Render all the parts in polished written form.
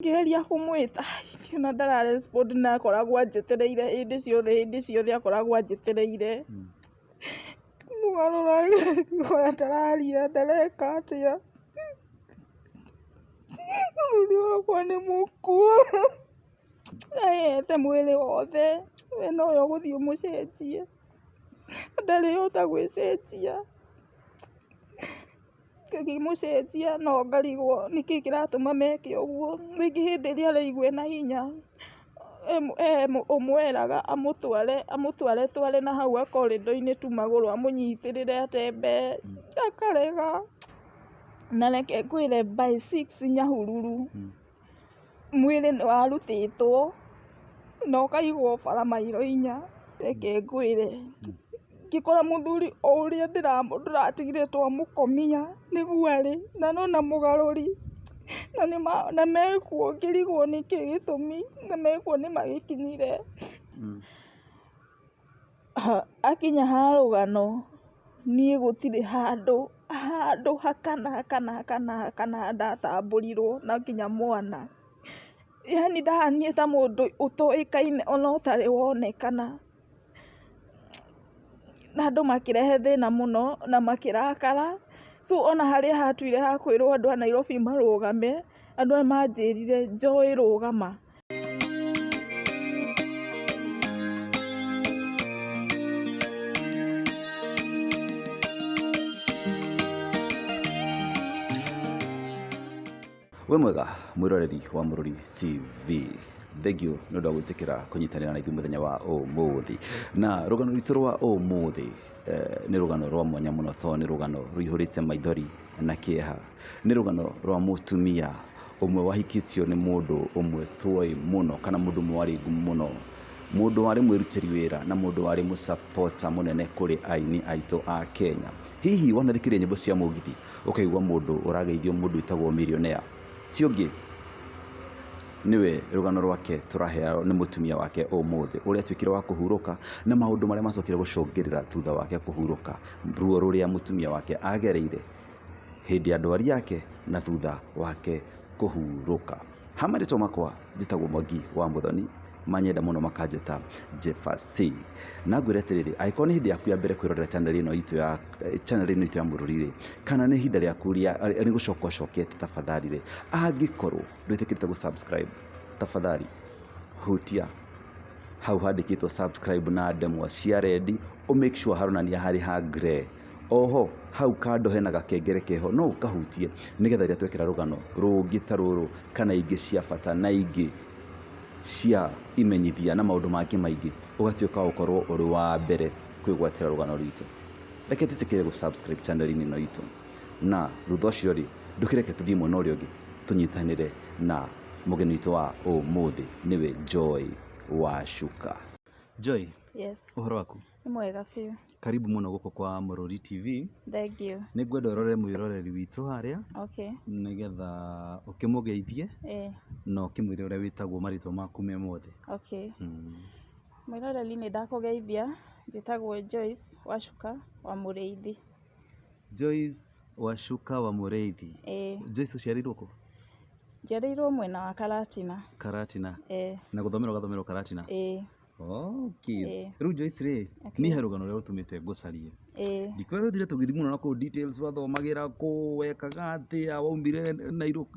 Ngeria kumwita na ndara respond na akoragwo anjetereire hindi ciothe akoragwo anjetereire mugarura ngora ndararia ndareka atia muthuri wakwa nĩ mũkuũ ahete mwĩrĩ wothe we nowe ũgũthiĩ ũmũcenjie ndarĩ hota gwĩcenjia ngĩmũcenjia no ngarigwo nĩkĩ kĩratũma meke ũguo rĩngĩ hĩndĩ ĩrĩa araigua ena hinya ũmweraga amũtware na hau akorido-inĩ tu magũrũ amũnyitĩrĩre atembe akarega na reke ngwĩre by 6 Nyahururu mwĩrĩ nĩ warutĩtwo na ũkaigwo bara mairo 4 reke ngwĩre ngĩkora mũthuri o ũrĩa ndĩratigire twamũkomia nĩguo arĩ na nona mũgarũri na mekuo ngĩrigwo nĩkĩ gĩtũmi na mekuo nĩ magĩkinyire akinya ha rũgano niĩ gũtirĩ handũ hakana ndatambũrirwo na nginya mwana yani ndahanire ta mũndũ ũtoĩkaine ona ũtarĩ wonekana na andũ makĩrehe thĩna mũno na makĩrakara so ona harĩa hatuire ha kwĩrwo andũ a Nairobi marũgame andũ aya manjĩrire Joy rũgama. We mwega mwĩroreri wa Mũrori TV, thengio nĩ ũndũ wa gwĩtĩkĩra kũnyitanĩra na ithuĩ mũthenya wa ũmũthĩ, na rũgano rwitũ rwa ũmũthĩ nĩ rũgano rwa mwanya mũno tondũ nĩ rũgano rũihũrĩte maithori na kĩeha. Nĩ rũgano rwa mũtumia ũmwe wahikĩtio nĩ mũndũ ũmwe tuoĩ mũno kana mũndũ ũmwe warĩ ngumu mũno, mũndũ warĩ mwĩrutĩri wĩra na mũndũ warĩ mũsapota mũnene kũrĩ aini aitũ a Kenya. Hihi wanathikĩrĩria nyĩmbo cia mũgithi ũkaigua mũndũ ũrageithio mũndũ wĩtagwo millionaire, ti ũngĩ niwe rũgano rwake tũraheo nĩ mũtumia wake ũmũthĩ ũrĩa atuĩkire wa kũhurũka na maũndũ marĩa macokire gũcũngĩrĩra thutha wake kũhurũka, ruo rũrĩa mũtumia wake agereire hĩndĩ ya ndwari yake na thutha wake kũhurũka. Hamarĩtwo makwa njĩtagwo Mwangi wa Mũthoni, manyenda mũno makanjĩta Jefasi. Na ngwĩre atĩrĩrĩ, angĩkorwo nĩ hĩndĩ yaku ya mbere kwĩrorera channel ĩno itũ ya Mũrori-rĩ, kana nĩ ihinda rĩaku nĩ gũcoka ũcokete, tafadhali angĩkorwo ndwĩtĩkĩrĩte gũ-subscribe, tafadhali hutia hau handĩkĩtwo subscribe na ndemwa cia red, make sure haronania harĩ ha grey. Oho hau kando hena gakengere keho no ũkahutie nĩgetha rĩrĩa twekĩra rũgano rũngĩ ta rũrũ kana ingĩ cia bata na ingĩ cia imenyithia na maũndũ mangĩ maingĩ ũgatuĩka gũkorwo ũrĩ wa mbere kwĩgwatĩra rũgano rwitũ. Reke tũtĩkĩre gũ-subscribe channel-inĩ ĩno itũ, na thutha ũcio-rĩ ndũkĩreke tũthiĩ mwena ũrĩa ũngĩ tũnyitanĩre na mũgeni witũ wa ũmũthĩ, nĩwe Joy Wacuka. Joy, Yes. ũhoro waku? Nĩ mwega biũ. Karibu mũno gũkũ kwa Mũrori TV. Thank you. Nĩ ngwenda ũrore mwĩroreri witũ harĩa Okay. nĩgetha ũkĩmũgeithie na ũkĩmwĩre ũrĩa wĩtagwo marĩtwa maku me mothe. Okay. Mwĩroreri nĩ ndakũgeithia, njĩtagwo Joyce Wacuka wa Mũrĩithi. Joyce Wacuka wa Mũrĩithi. Joyce ũciarĩirwo kũ? Njiarĩirwo mwena wa Karatina. Karatina. Na gũthomerwo Karatina. Okay. Rĩu Joyce rĩ, niĩ he rũgano rũrĩa rũtũmĩte ngũcarie. Ndikwenda tũgĩthiĩ mũno na kũu details, wathomagĩra kũ, wekaga atĩa, waumire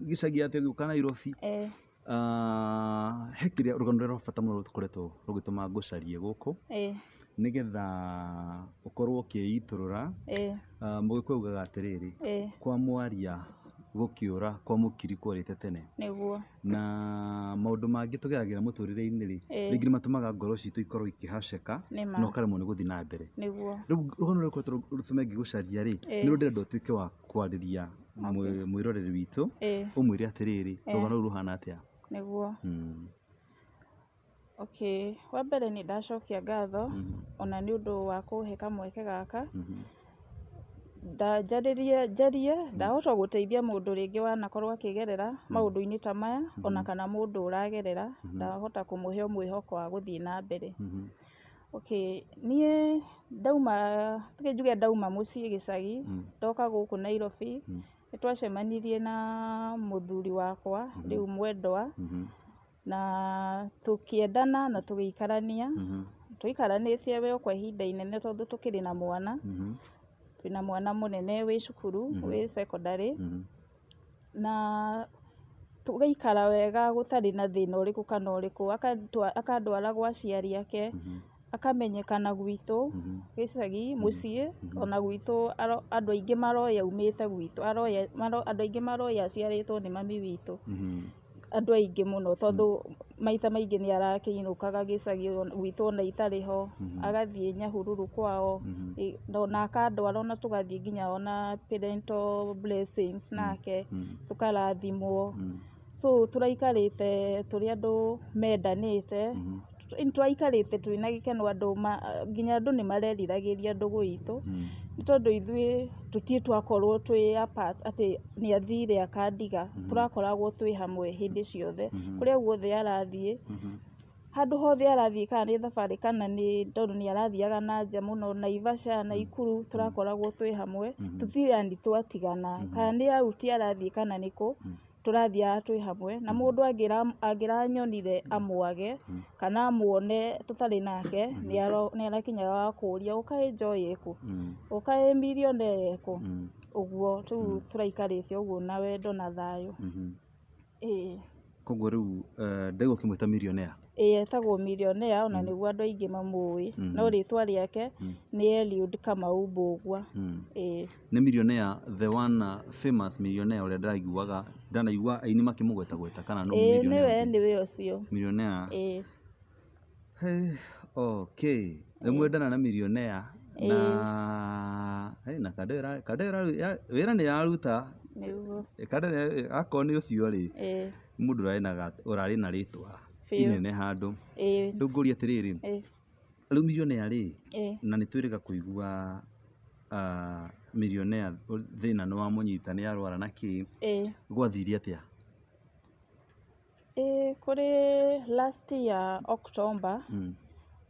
gĩcagi atĩa ũgĩũka Nairobi. He kĩrĩa rũgano rũrĩa rwa bata mũno rũkoretwo rũgĩtũma ngũcarie gũkũ nĩgetha ũkorwo ũkĩitũrũra. Mũgĩkũyũ augaga atĩrĩrĩ, kwa mwaria gũkĩũra kwa mũkiri kwarĩte tene. Nĩguo. Na maũndũ mangĩ tũgeragĩra mũtũrĩre-inĩ rĩ, rĩngĩ nĩ matũmaga ngoro citũ ikorwo ikĩhaceka na ũkaremwo nĩ gũthiĩ na mbere. Nĩguo. Rĩu rũgano rũrĩa rũkoretwo rũtũme ngĩgũcaria rĩ, nĩ rũndĩrenda ũtuĩke wa kwarĩria mwĩroreri witũ ũmwĩre atĩrĩrĩ, rũgano rũu rũhana atĩa. Nĩguo. Okay, wa mbere nĩ ndacokia ngatho ona nĩ ũndũ wa kũhe kamweke gaka. Njarie ndahota gũteithia mũndũ rĩngĩ wanakorwo akĩgerera maũndũ-inĩ ta maya, ona kana mũndũ ũragerera, ndahota kũmũhe mwĩhoko wa gũthiĩ na mbere. Okay, niĩ ndauma, tuge njuge ndauma mũciĩ gĩcagi, ndoka gũkũ Nairobi, nĩtwacemanirie na mũthuri wakwa rĩu mwendwa na tũkĩendana na tũgĩikarania tũikaranĩtie we kwa ihinda inene tondũ tũkĩrĩ na mwana twĩna mwana mũnene wĩ cukuru wĩ secondary na tũgaikara wega gũtarĩ na thĩna ũrĩkũ kana ũrĩkũ akandwara gwa aciari ake akamenyekana gwitũ gĩcagi mũciĩ ona gwitũ andũ aingĩ maroya umĩte gwitũ andũ aingĩ maroya aciarĩtwo nĩ mami witũ andũ aingĩ mũno tondũ maita maingĩ nĩ arakĩinũkaga gĩcagi gwitũ ona itarĩ ho agathiĩ Nyahururu kwao na akandwara ona tũgathiĩ nginya ona parental blessings nake tũkarathimwo so tũraikarĩte tũrĩ andũ mendanĩte tũraikarĩte twĩna gĩkeno andũ nginya andũ nĩ mareriragĩria ndũgũ itũ nĩ tondũ ithuĩ tũtirĩ twakorwo twĩ apart atĩ nĩ athire akandiga tũrakoragwo twĩ hamwe hĩndĩ ciothe kũrĩa guothe arathiĩ handũ hothe arathiĩ kana nĩ thabarĩ kana nĩ tondũ nĩ arathiaga na nja mũno Naivasha Naikuru tũrakoragwo twĩ hamwe tũtirani twatigana kana nĩ out arathiĩ kana nĩkũ tũrathiaga twĩ hamwe na mũndũ angĩranyonire amwage kana amuone tũtarĩ nake nĩ arakinyaga wa kũũria ũkaĩ Joy ekũ ũkaĩ Millionaire ekũ ũguo tũraikarĩte ũguo na wendo na thayũ. Koguo rĩu ndauga ũkĩmwĩta Millionaire? Etagwo Millionaire ona nĩguo andũ aingĩ mamũĩ no rĩtwa rĩake nĩ Eliud Kamau Mbũgua. Nĩ Millionaire the one famous Millionaire ũrĩa ndanaigua aini makĩmũgwetagweta kana no Millionaire? Nĩwe ũcio Millionaire. Okay, nĩmwendana na Millionaire na kadera wĩra nĩ yaruta akorwo nĩ ũcio rĩ mũndũ ũrarĩ na rĩtwa inene handũ rĩu ngũria atĩrĩrĩ rĩu Millionaire rĩ na nĩ twĩrĩga kũigua Millionaire thĩna nĩ wamũnyita nĩ arwara na kĩ gwathire atĩa? Kũrĩ last year October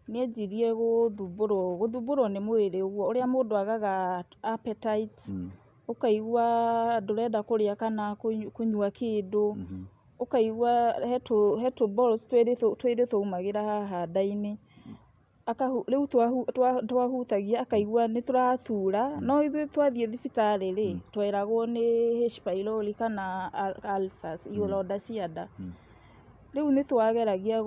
nĩ anjirie gũthumbũrwo nĩ mwĩrĩ ũguo ũrĩa mũndũ agaga appetite ũkaigua ndũrenda kũrĩa kana kũnyua kĩndũ ũkaigua he tũ balls twĩrĩ twaumagĩra haha nda-inĩ rĩu twahutagia akaigua nĩ tũratura no ithuĩ twathiĩ thibitarĩ rĩ tweragwo nĩ H pylori kana ulcers ironda cia nda. Rĩu nĩ twageragia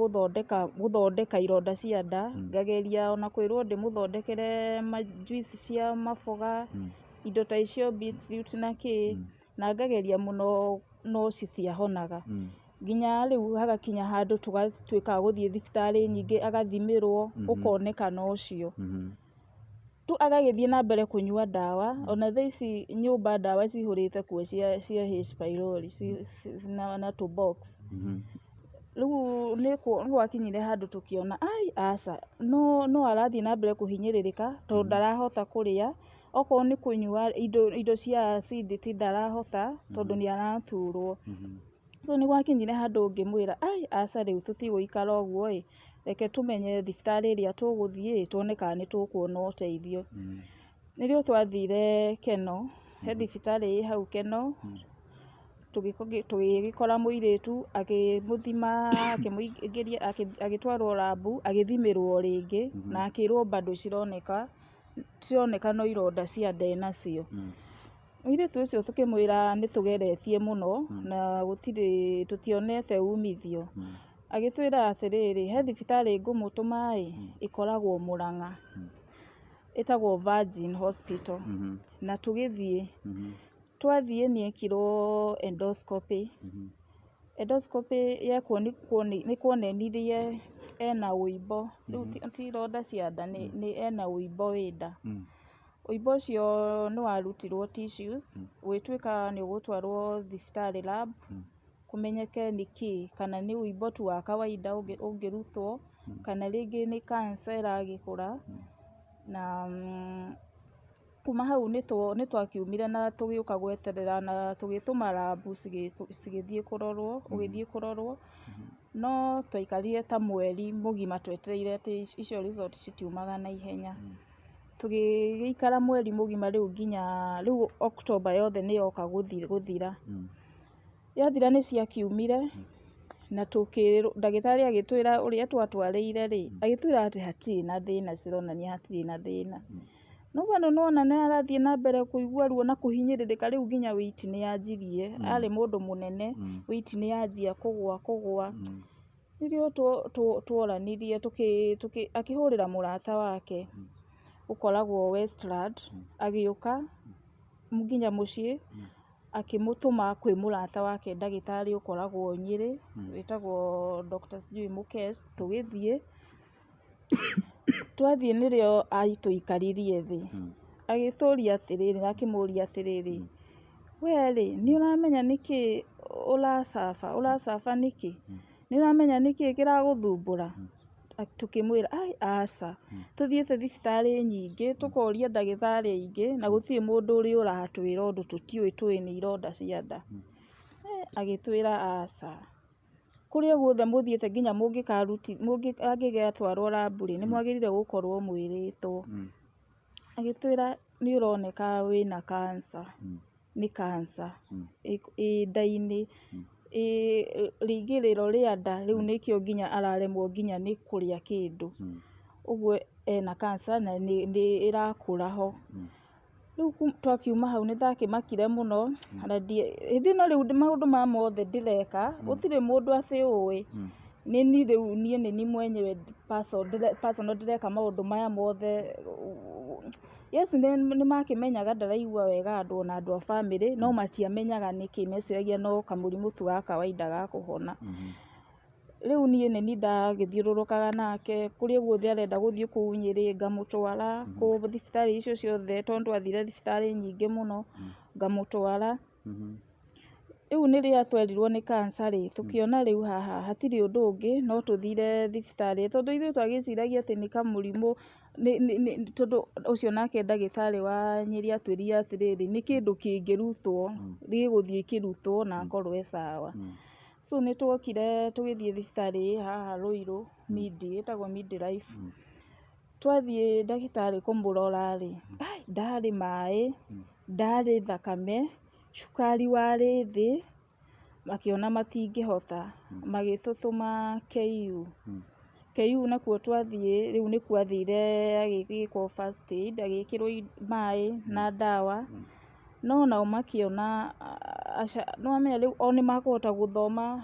gũthondeka ironda cia nda ngageria ona kwĩrwo ndĩmũthondekere juice cia maboga indo ta icio beetroot na kĩ na ngageria mũno no citiahonaga nginya rĩu hagakinya handũ tũgatuĩka gũthiĩ thibitarĩ nyingĩ agathimĩrwo ũkonekana ũcio tu agagĩthiĩ na mbere kũnyua ndawa ona thaa ici nyũmba ndawa cihũrĩte kuo cia H pylori na tũ box. Rĩu nĩ gwakinyire handũ tũkĩona aca no arathiĩ na mbere kũhinyĩrĩrĩka tondũ ndarahota kũrĩa okorwo nĩ kũnyua indo cia acidity ndarahota tondũ nĩ araturwo. So nĩ gwakinyire handũ ngĩmwĩra aca rĩu tũtigũikara ũguo reke tũmenye thibitarĩ ĩrĩa tũgũthiĩ tuone kana nĩ tũkuona ũteithio. Nĩrĩo twathire Keno he thibitarĩ ĩ hau Keno tũgĩgĩkora mũirĩtu akĩmũthima agĩtwarwo labu agĩthimĩrwo rĩngĩ na akĩrwo bado cironeka no ironda cia nda enacio. Mũirĩtu ũcio tũkĩmwĩra nĩ tũgeretie mũno na tũtionete umithio agĩtwĩra atĩrĩrĩ he thibitarĩ ngũmũtũma ĩkoragwo Mũrang'a ĩtagwo Virgin Hospital na tũgĩthiĩ twathiĩ nĩ ekirwo endoscopy. Endoscopy yekwo nĩ kuonanirie ena ũimbo rĩu ti ironda cia nda nĩ ena ũimbo wĩ nda. Ũimbo ũcio nĩ warutirwo tissues gwĩtuĩka nĩ ũgũtwarwo thibitarĩ lab kũmenyeke nĩkĩ kana nĩ ũimbo tu wa kawaida ũngĩrutwo kana rĩngĩ nĩ cancer ĩragĩkũra na kuma hau nĩ twakiumire na tũgĩũka gweterera na tũgĩtũma labu cigĩthiĩ kũrorwo ũgĩthiĩ kũrorwo no twaikarire ta mweri mũgima twetereire atĩ icio result citiumaga na ihenya. tũgĩikara mweri mũgima rĩu nginya rĩu October yothe nĩ yoka gũthira. Yathira nĩ ciakiumire na ndagĩtarĩ agĩtwĩra ũrĩa twatwarĩire rĩ, agĩtwĩra atĩ hatirĩ na thĩna, cironania hatirĩ na thĩna. No bado nona nĩ arathiĩ na mbere kũigua ruo na kũhinyĩrĩrĩka, rĩu nginya weight nĩ yanjirie. Arĩ mũndũ mũnene, weight nĩ yanjia kũgũa. Nĩrĩo tworanirie akĩhũrĩra mũrata wake ũkoragwo Westland, agĩũka nginya mũciĩ akĩmũtũma kwĩ mũrata wake ndagĩtarĩ ũkoragwo Nyĩrĩ wĩtagwo Dr. sijui Mukes. Tũgĩthiĩ twathiĩ nĩrĩo atũikaririe thĩ, agĩtũria atĩrĩrĩ, akĩmũria atĩrĩrĩ, we rĩ nĩ ũramenya nĩkĩ ũracaba nĩkĩ, nĩ ũramenya nĩkĩ kĩragũthumbũra? Tũkĩmwĩra aca, tũthiĩte thibitarĩ nyingĩ tũkoria ndagĩtarĩ aingĩ na gũtirĩ mũndũ ũrĩa ũratwĩra ũndũ tũtiũĩ nĩ ironda cia nda. Agĩtwĩra aca, kũrĩa guothe mũthiĩte nginya angĩgatwarwo rabu-rĩ, nĩ mwagĩrĩire gũkorwo mwĩrĩtwo. Agĩtwĩra nĩ ũroneka wĩna cancer. Nĩ cancer ĩ nda-inĩ, rĩingĩrĩro rĩa nda, rĩu nĩkĩo nginya araremwo nginya nĩ kũrĩa kĩndũ. Ũguo ena cancer na nĩ ĩrakũra ho. Rĩu twakiuma hau nĩ ndakĩmakire mũno, na hĩndĩ ĩno rĩu maũndũ mothe ndĩreka gũtirĩ mũndũ atĩ ũĩ. Nĩ rĩu niĩ nĩ niĩ mwenyewe personal ndĩreka maũndũ maya mothe. Yes, nĩ makĩmenyaga ndaraigua wega ona andũ a bamĩrĩ, no matiamenyaga nĩkĩ, meciragia no kamũrimũ tu ga kawaida ga kũhona. Rĩu niĩ nĩ niĩ ndagĩthiũrũrũkaga nake kũrĩa guothe arenda gũthiĩ kũu Nyĩrĩ, ngamũtwara kũu thibitarĩ icio ciothe, tondũ twathire thibitarĩ nyingĩ mũno, ngamũtwara. Rĩu nĩrĩo twerirwo nĩ cancer rĩ, tũkĩona rĩu haha hatirĩ ũndũ ũngĩ no tũthire thibitarĩ, tondũ ithuĩ twagĩciragia atĩ nĩ kamũrimũ, tondũ ũcio nake ndagĩtarĩ wa Nyĩrĩ atwĩrire atĩrĩrĩ, nĩ kĩndũ kĩngĩrutwo, gĩgũthiĩ kĩrutwo na akorwo e sawa. So nĩ twokire tũgĩthiĩ thibitarĩ haha Ruiru, ĩtagwo Midlife. Twathiĩ ndagĩtarĩ kũmũrora rĩ, ndarĩ maĩ, ndarĩ thakame, cukari warĩ thĩ, makĩona matingĩhota, magĩtũtũma KU. KU nakuo twathiĩ, rĩu nĩkuo athire agĩkwo first aid, agĩkĩrwo maĩ na ndawa. No nao makĩona nĩ wamenya rĩu o nĩ makũhota gũthoma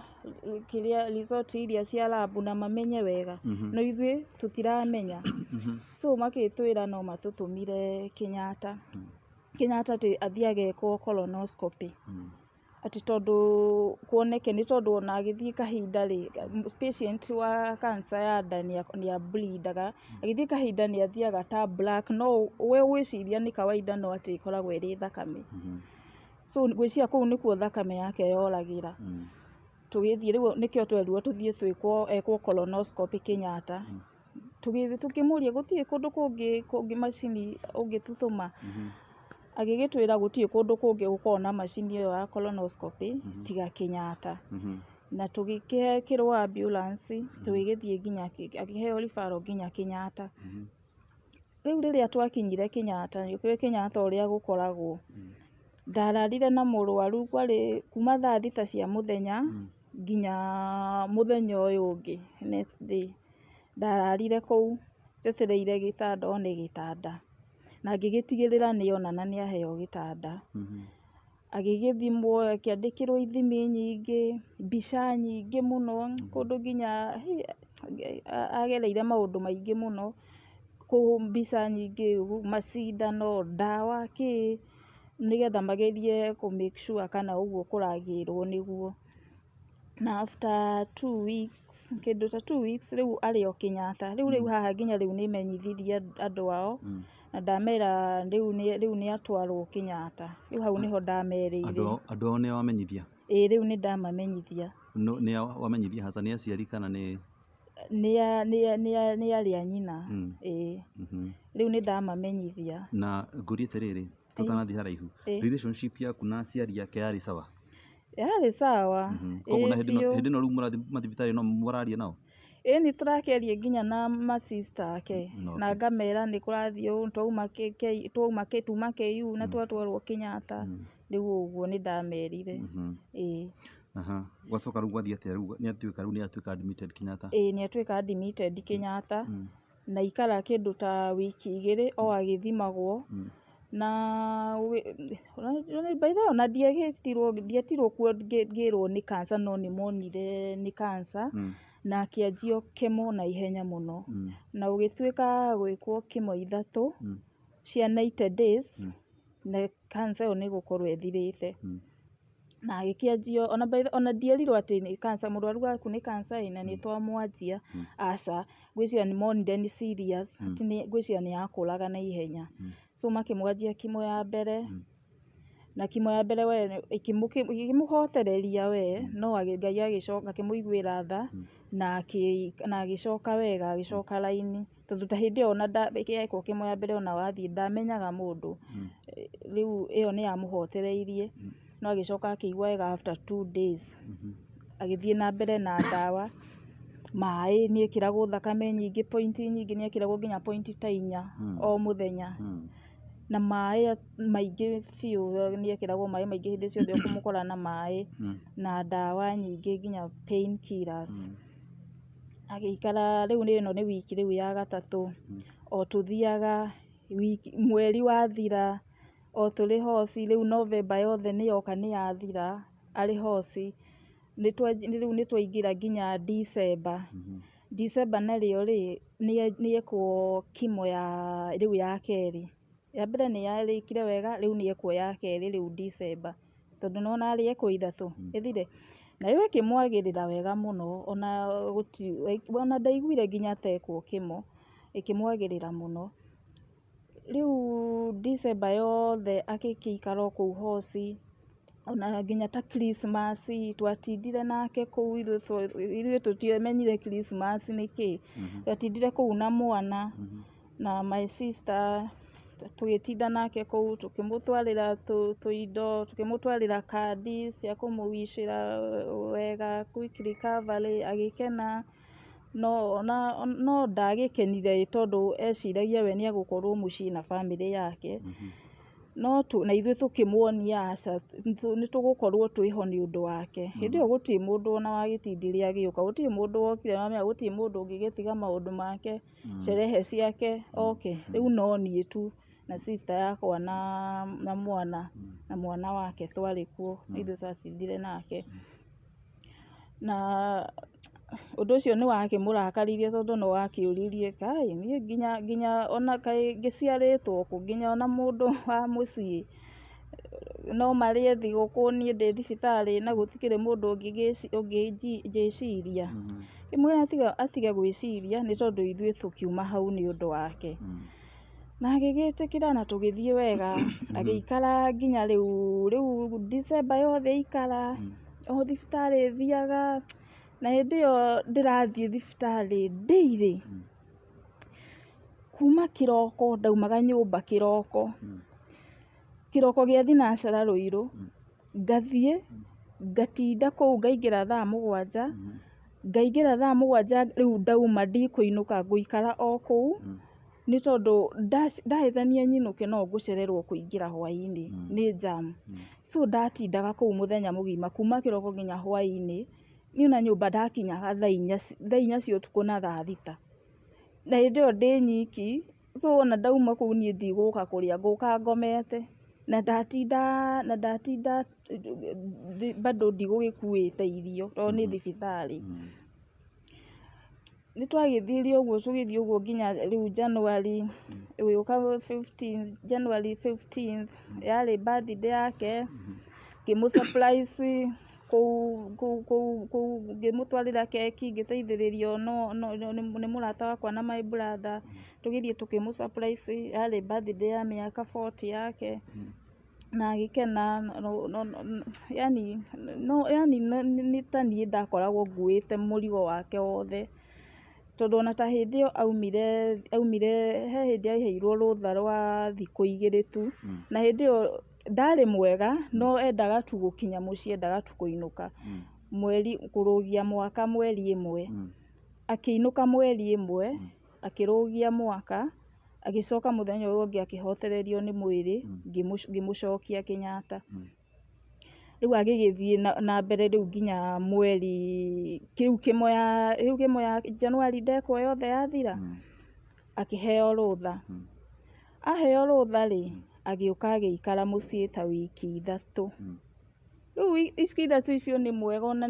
result iria cia labu na mamenye wega, no ithuĩ tũtiramenya. So magĩtwĩra no matũtũmire Kenyatta atĩ athiĩ agekwo colonoscopy. Atĩ tondũ kuoneke, nĩ tondũ ona agĩthiĩ kahinda rĩ, patient wa cancer ya nda nĩ a bleed-aga, agĩthiĩ kahinda nĩ athiaga ta black, no we gwĩciria nĩ kawaida no atĩ ĩkoragwo ĩrĩ thakame. So gwĩciria kũu nĩkuo thakame yake yoragĩra. Tũgĩthiĩ rĩu nĩkĩo twerirwo tũthiĩ ekwo colonoscopy Kenyatta. Tũkĩmũria gũtirĩ kũndũ kũngĩ macini ũngĩtũtũma. Agĩgĩtwĩra gũtirĩ kũndũ kũngĩ gũkoragwo na macini ĩyo ya colonoscopy tiga Kenyatta. Na tũgĩkĩrwo ambulance tũgĩgĩthiĩ nginya, akĩheo referral nginya Kenyatta. Rĩu rĩrĩa twakinyire Kenyatta, nĩũĩ Kenyatta ũrĩa gũkoragwo, ndararire na mũrwaru kwarĩ kuma thaa thita cia mũthenya nginya mũthenya ũyũ ũngĩ next day. Ndararire kũu njetereire gĩtanda one gĩtanda, na ngĩgĩtigĩrĩra nĩona na nĩ aheo gĩtanda. Agĩgĩthimwo, akĩandĩkĩrwo ithimi nyingĩ, mbica nyingĩ mũno, kũndũ nginya agereire maũndũ maingĩ mũno, mbica nyingĩ, macindano, ndawa kĩ, nĩgetha magerie kũ make sure kana ũguo kũragĩrwo nĩguo. Na after 2 weeks, kĩndũ ta 2 weeks rĩu arĩ o Kenyatta. Rĩu haha nginya rĩu nĩ menyithirie andũ ao, na ndamera rĩu nĩ atwarwo Kenyatta. Rĩu hau nĩho ndamerĩire. Andũ ao nĩ wamenyithia? Rĩu nĩ ndamamenyithia. Nĩ wamenyithia haca nĩ aciari kana nĩ? Nĩ arĩ a nyina. Rĩu nĩ ndamamenyithia. Na ngũrie atĩrĩrĩ, tũtanathiĩ haraihu, relationship yaku na aciari ake yarĩ sawa? Yarĩ sawa. Koguo na hĩndĩ ĩno rĩu mũrathiĩ mathibitarĩ no mũraria nao? Nĩ tũrakeria nginya na masista ake na ngamera nĩ kũrathiĩ ũũ tuma KU na twatwarwo Kenyatta rĩu ũguo nĩ ndamerire. Gwacoka rĩu gwathiĩ atĩa rĩu nĩ atuĩka admitted Kenyatta? Nĩ atuĩka admitted Kenyatta na ikara kĩndũ ta wiki 2 o agĩthimagwo na by the way ona ndietirwo kuo ngĩrwo nĩ cancer no nĩ monire nĩ cancer na akĩanjio chemo na ihenya mũno na ũgĩtuĩka gwĩkwo chemo 3 cia 90 days na cancer ĩyo nĩ gũkorwo ĩthirĩte na agĩkĩanjio ona ndierirwo atĩ nĩ cancer mũrwaru waku nĩ cancer na nĩ twamwanjia aca ngwĩciria nĩ monire nĩ serious atĩ ngwĩciria nĩ yakũraga na ihenya so makĩmwanjia chemo ya mbere na chemo ya mbere we ĩkĩmũhotereria we no Ngai agĩcoka akĩmũiguĩra tha na agĩcoka wega agĩcoka raini tondũ ta hĩndĩ ĩyo ona ekwo chemo ya mbere ona wathiĩ ndamenyaga mũndũ rĩu ĩyo nĩ yamũhotereirie no agĩcoka akĩigua wega after 2 days agĩthiĩ na mbere na ndawa maĩ nĩ ekĩragwo thakame nyingĩ point nyingĩ nĩ ekĩragwo nginya point ta 4 o mũthenya na maĩ maingĩ biũ nĩ ekĩragwo maĩ maingĩ hĩndĩ ciothe ũkũmũkora na maĩ na ndawa nyingĩ nginya pain killers agĩikara rĩu ĩno nĩ wiki rĩu ya 3 o tũthiaga mweri wathira o tũrĩ hoci rĩu November yothe nĩ yoka nĩ yathira arĩ hoci rĩu nĩ twaingĩra nginya December narĩo nĩ ekwo chemo rĩu ya kerĩ ya mbere nĩ yarĩkire wega rĩu nĩ ekwo ya kerĩ rĩu December tondũ nĩwona arĩ ekwo 3 ĩthire na rĩu ĩkĩmwagĩrĩra wega mũno ona ndaiguire nginya ta ekwo chemo ĩkĩmwagĩrĩra mũno rĩu December yothe agĩikara o kũu hoci ona nginya ta Christmas twatindire nake kũu ithuĩ tũtiamenyire Christmas nĩkĩ twatindire kũu na mwana na my sister tũgĩtinda nake kũu tũkĩmũtwarĩra tũindo tũkĩmũtwarĩra kandi cia kũmũwicĩra wega quick recovery agĩkena no ndagĩkenire tondũ eciragia we nĩ egũkorwo mũciĩ na family yake no na ithuĩ tũkĩmuonia aca nĩ tũgũkorwo twĩho nĩ ũndũ wake hĩndĩ ĩyo gũtirĩ mũndũ ona wagĩtindire agĩũka gũtirĩ mũndũ wokire gũtirĩ mũndũ ũngĩgĩtiga maũndũ make sherehe ciake rĩu no niĩ tu na sister yakwa na mwana wake twarĩ kuo ithuĩ twatindire nake na ũndũ ũcio nĩ wakĩmũrakaririe tondũ no wakĩũririe kaĩ niĩ nginya ona kaĩ ngĩciarĩtwo kũ nginya ona mũndũ wa mũciĩ no marĩe thigũkũ niĩ ndĩ thibitarĩ na gũtikĩrĩ mũndũ ũngĩnjĩciria kĩmwĩra atige gwĩciria nĩ tondũ ithuĩ tũkiuma hau nĩ ũndũ wake na agĩgĩtĩkĩra na tũgĩthiĩ wega agĩikara nginya rĩu December yothe aikara o thibitarĩ thiaga na hĩndĩ ĩyo ndĩrathiĩ thibitarĩ daily kuma kĩroko ndaumaga nyũmba kĩroko gĩa thinacara Rũirũ ngathiĩ ngatinda kũu ngaingĩra thaa 7 ngaingĩra thaa 7 rĩu ndauma ndikũinũka ngũikara o kũu nĩ tondũ ndahĩtania nyinũke no ngũcererwo kũingĩra hwaĩ-inĩ nĩ jam so ndatindaga kũu mũthenya mũgima kuma kĩroko nginya hwaĩ-inĩ niĩ na nyũmba ndakinyaga thaa 4 cia ũtukũ na thaa 6 na hĩndĩ ĩyo ndĩ nyiki so ona ndauma kũu niĩ ndigũka kũrĩa ngũka ngomete na ndatinda bado ndigũgĩkuĩte irio tondũ nĩ thibitarĩ nĩ twagĩthiire ũguo tũgĩthiĩ ũguo nginya rĩu January gũka 15 January 15th yarĩ birthday yake ngĩmũsurprise kũu ngĩmũtwarĩra keki ngĩteithĩrĩrio nĩ mũrata wakwa na my brother tũgĩthiĩ tũkĩmũsurprise yarĩ birthday ya mĩaka 40 yake na agĩkena yani nĩ ta niĩ ndakoragwo nguĩte mũrigo wake wothe tondũ ona ta hĩndĩ ĩyo aumire he hĩndĩ aheirwo rũtha rwa thikũ 2 tu na hĩndĩ ĩyo ndarĩ mwega no endaga tu gũkinya mũciĩ endaga tu kũinũka kũrũgia mwaka mweri 1 akĩinũka mweri ĩmwe akĩrũgia mwaka, agĩcoka mũthenya ũyũ ũngĩ akĩhotererio nĩ mwĩrĩ, ngĩmũcokia Kenyatta. Rĩu agĩgĩthiĩ na mbere rĩu nginya mweri rĩu kĩmo ya Januari ndekwo yothe yathira, akĩheo rũtha. Aheo rũtha rĩ, agĩũka agĩikara mũciĩ ta wiki 3. Rĩu wiki 3 icio nĩ mwega, ona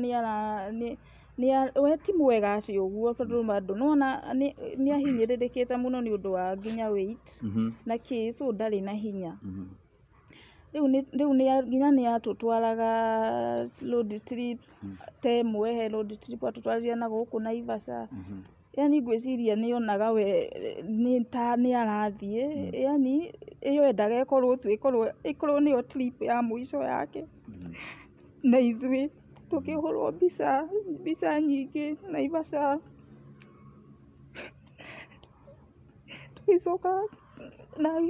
we ti mwega atĩ ũguo, tondũ bado nĩwona nĩ ahinyĩrĩrĩkĩte mũno nĩ ũndũ wa nginya weight na case ndarĩ na hinya. Rĩu nginya nĩ atũtwaraga road trips, temwe he road trip atũtwarire na gũkũ Naivasha. Yani ngwĩciria nĩonaga we nĩ arathiĩ, yani ĩyo endaga ĩkorwo nĩyo trip ya mũico yake. Na ithuĩ tũkĩhũrwo mbica nyingĩ Naivasha, tũgĩcoka na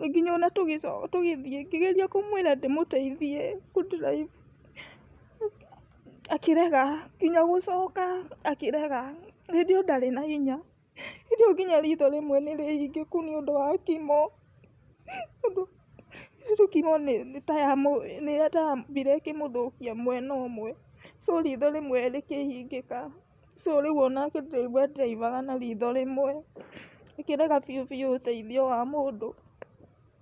nginya ona tũgĩthiĩ ngĩgeria kũmwĩra ndĩmũteithie kũ-drive, akĩrega nginya gũcoka, akĩrega. Hĩndĩ ĩyo ndarĩ na hinya, hĩndĩ ĩyo nginya ritho rĩmwe nĩ rĩhingĩku nĩ ũndũ wa kimo. Rĩu kimo nĩ yambire ĩkĩmũthũkia mwena ũmwe, so ritho rĩmwe rĩkĩhingĩka. So rĩu onake ndaivaga na ritho rĩmwe, akĩrega biũ ũteithio wa mũndũ.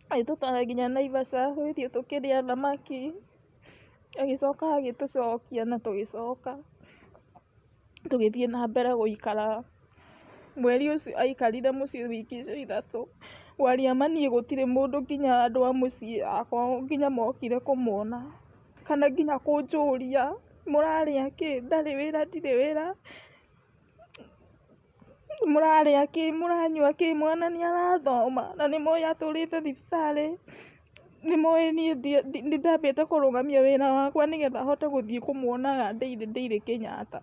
Agĩtũtwara nginya Naivasha, twathiĩ tũkĩrĩa thamaki, agĩcoka agĩtũcokia na tũgĩcoka. Tũgĩthiĩ na mbere gũikara. Mweri ũcio aikarire mũciĩ wiki icio 3. Waria ma niĩ gũtirĩ mũndũ nginya andũ a mũciĩ akwa nginya mokire kũmuona, kana nginya kũnjũria mũrarĩa kĩ, ndarĩ wĩra, ndirĩ wĩra, mũrarĩa kĩ, mũranyua kĩ, mwana nĩ arathoma. Na nĩmoĩ atũrĩte thibitarĩ, nĩmoĩ niĩ nĩndambĩte kũrũgamia wĩra wakwa nĩgetha hote gũthiĩ kũmuonaga daily Kenyatta.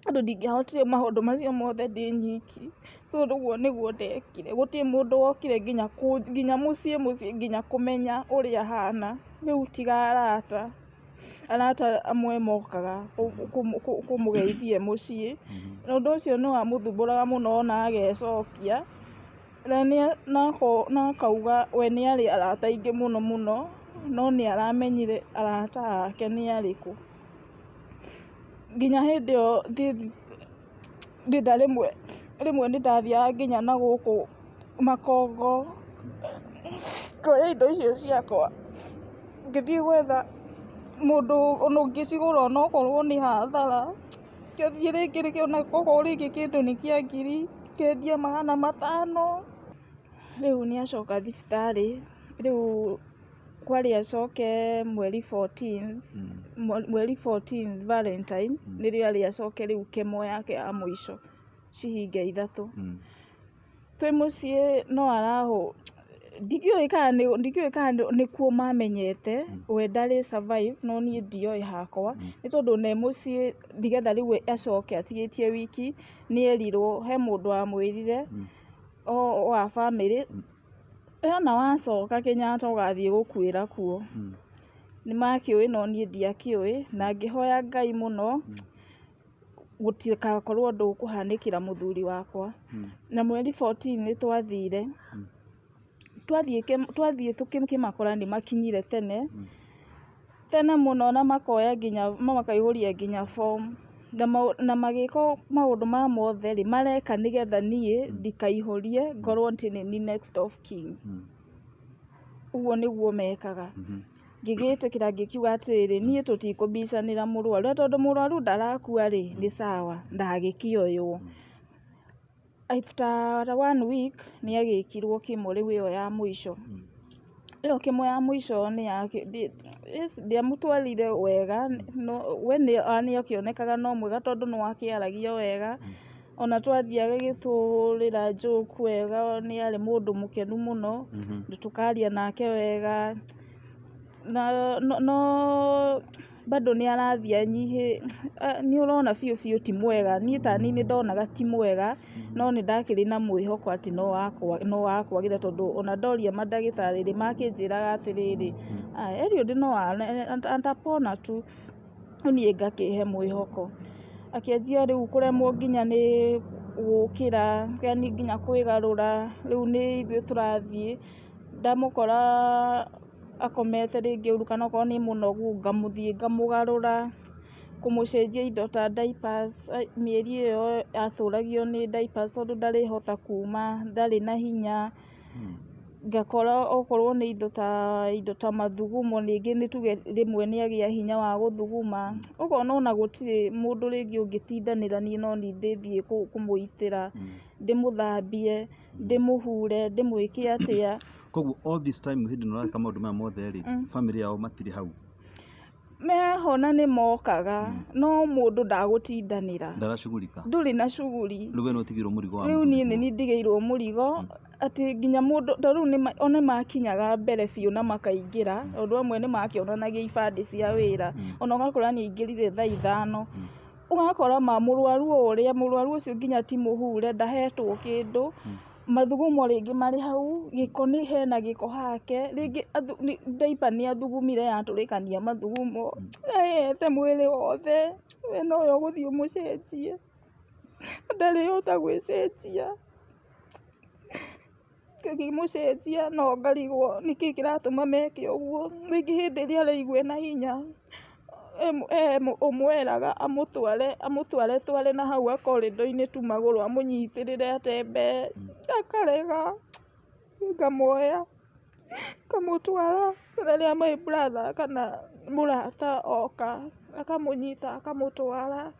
Tondũ ndingĩahotire maũndũ macio mothe ndĩ nyiki. So ũguo nĩguo ndekire, gũtirĩ mũndũ wokire nginya mũciĩ nginya kũmenya ũrĩa ahana. Rĩu tiga arata amwe mokaga kũmũgeithia mũciĩ, na ũndũ ũcio nĩ wamũthumbũraga mũno ona agecokia. Na akauga we nĩ arĩ arata aingĩ mũno, no nĩ aramenyire arata ake nĩ arĩkũ. Nginya hĩndĩ ĩyo ndĩnda rĩmwe nĩndathiaga nginya na gũkũ Makongo, ngoya indo icio ciakwa ngĩthiĩ gwetha mũndũ ona ũngĩcigũra onokorwo nĩ hathara. Ngĩthiĩ rĩngĩ onokorwo rĩngĩ kĩndũ nĩ kĩa 1,000 ngendia 500. Rĩu nĩ acoka thibitarĩ, rĩu kwarĩ acoke mweri 14 Valentine, nĩrĩo arĩ acoke rĩu kemo yake ya mũico cihinge 3. Twĩ mũciĩ no araho, ndingĩũĩ kana nĩkuo mamenyete we ndarĩ survive, no niĩ ndioĩ hakwa, nĩ tondũ ne mũciĩ nĩgetha rĩu acoke atigĩtie wiki, nĩ erirwo he mũndũ wamwĩrire wa bamĩrĩ, ona wacoka Kenyatta ũgathiĩ gũkuĩra kuo. Nĩ makĩũĩ no niĩ ndiakĩũĩ, na ngĩhoya Ngai mũno gũtigakorwo ũndũ ũkũhanĩkĩra mũthuri wakwa. Na mweri 14 nĩ twathire, twathiĩ tũkĩmakora nĩ makinyire tene mũno, na makoya nginya makaihũria nginya form, na magĩka maũndũ maya mothe rĩ mareka nĩgetha niĩ ndikaihũrie ngorwo atĩ nĩ niĩ next of kin. Ũguo nĩguo mekaga. Ngĩgĩtĩkĩra ngĩkiuga atĩrĩrĩ, niĩ tũtikũbicanĩra mũrwaru, tondũ mũrwaru ndarakua rĩ nĩ sawa, ndagĩkĩoywo. After 1 week nĩ agĩkirwo kimo rĩu ĩyo ya mũico. Ĩyo kimo ya mũico ndiamũtwarire wega, we nĩ akĩonekaga no mwega tondũ nĩ wakĩaragia wega, ona twathiaga gĩtũrĩra joke wega, nĩ arĩ mũndũ mũkenu mũno, tũkaria nake wega, no bado nĩ arathiĩ nĩ ũrona biũ ti mwega. Niĩ ta niĩ nĩndonaga ti mwega, no nĩ ndakĩrĩ na mwĩhoko atĩ no wakwagĩra, tondũ ona ndoria mandagĩtarĩ rĩ makĩnjĩraga atĩrĩrĩ, Eliud no atapona tu. Niĩ ngakĩhe mwĩhoko. akĩanjia rĩu kũremwo nginya nĩ gũkĩra, yani nginya kwĩgarũra, rĩu nĩ ithuĩ tũrathiĩ, ndamũkora akomete rĩngĩ ũru kana okorwo nĩ mũnogu ngamũthiĩ ngamũgarũra, kũmũcenjia indo ta diapers, mĩeri ĩyo atũragio nĩ diapers tondũ ndarĩhota kuma, ndarĩ na hinya, ngakora okorwo nĩ indo ta mathugumo, rĩngĩ nĩ tuge rĩmwe nĩ agĩa hinya wa gũthuguma, ũkona ona gũtirĩ mũndũ rĩngĩ ũngĩtindanĩra niĩ no niĩ ndĩthiĩ kũmũitĩra, ndĩmũthambie, ndĩmũhure, ndĩmwĩke atĩa. Koguo all this time hĩndĩ ĩno ũreka maũndũ maya mothe rĩ, famĩlĩ yao matirĩ hau? Meho na nĩ mokaga, no mũndũ ndagũtindanĩra. Ndaracugurika? Ndũrĩ na cuguri. Rĩu we nĩ ũtigĩirwo mũrigo wa rĩu niĩ nĩ ndigĩirwo mũrigo, atĩ nginya mũndũ, rĩu ona makinyaga mbere biũ na makaingĩra, ũndũ ũmwe nĩ makĩonanagia ibandĩ cia wĩra, ona ũgakora nĩ aingĩrire thaa 5, ũgakora mũrwaru ũcio nginya ti mũhure, ndahetwo kĩndũ, mathugumo rĩngĩ marĩ hau, gĩko nĩ hena gĩko hake, rĩngĩ diaper nĩ athugumire yatũrĩkania mathugumo, ahete mwĩrĩ wothe, we no we ũgũthiĩ ũmũcenjie, ndarĩhota gwĩcenjia, ngĩmũcenjia no ngarigwo nĩkĩ kĩratũma meke ũguo, rĩngĩ hĩndĩ ĩrĩa araigua ena hinya, ũmweraga amũtware na hau koridoro-inĩ tu magũrũ amũnyitĩrĩre atembe, akarega, ngamuoya ngamũtwara, rĩrĩa my brother kana mũrata oka akamũnyita akamũtwara,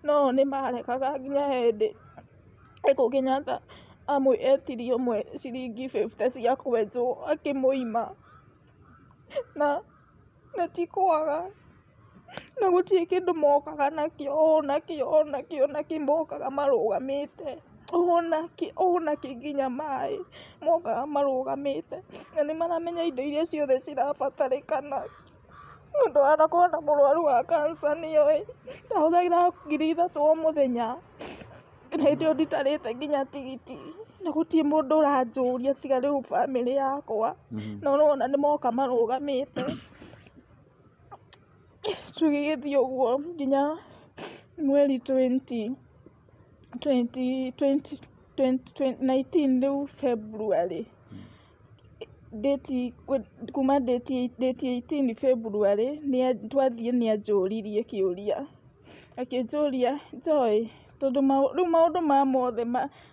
no nĩ marekaga nginya hĩndĩ ĩgũkinya ta etirie ũmwe ciringi 50 cia kwenjwo akĩmũima, na ti kwaga, na gũtirĩ kĩndũ mokaga nakĩo mokaga marũgamĩte, onakĩ nginya maĩ mokaga marũgamĩte, na nĩ maramenya indo iria ciothe cirabatarĩkana, nĩũndũ wa kuona mũrwaru wa cancer nĩoĩ ndahũthagĩra 3,000 o mũthenya, na hĩndĩ ĩyo nditarĩte nginya tigiti, na gũtirĩ mũndũ ũranjũria tiga rĩu famĩlĩ yakwa, na ũrona nĩ moka marũgamĩte, tũgĩgĩthiĩ ũguo nginya mweri 2019 rĩu February, kuma date 18 February twathiĩ nĩ anjũririe kĩũria, akĩnjũria Joy, tondũ rĩu maũndũ mothe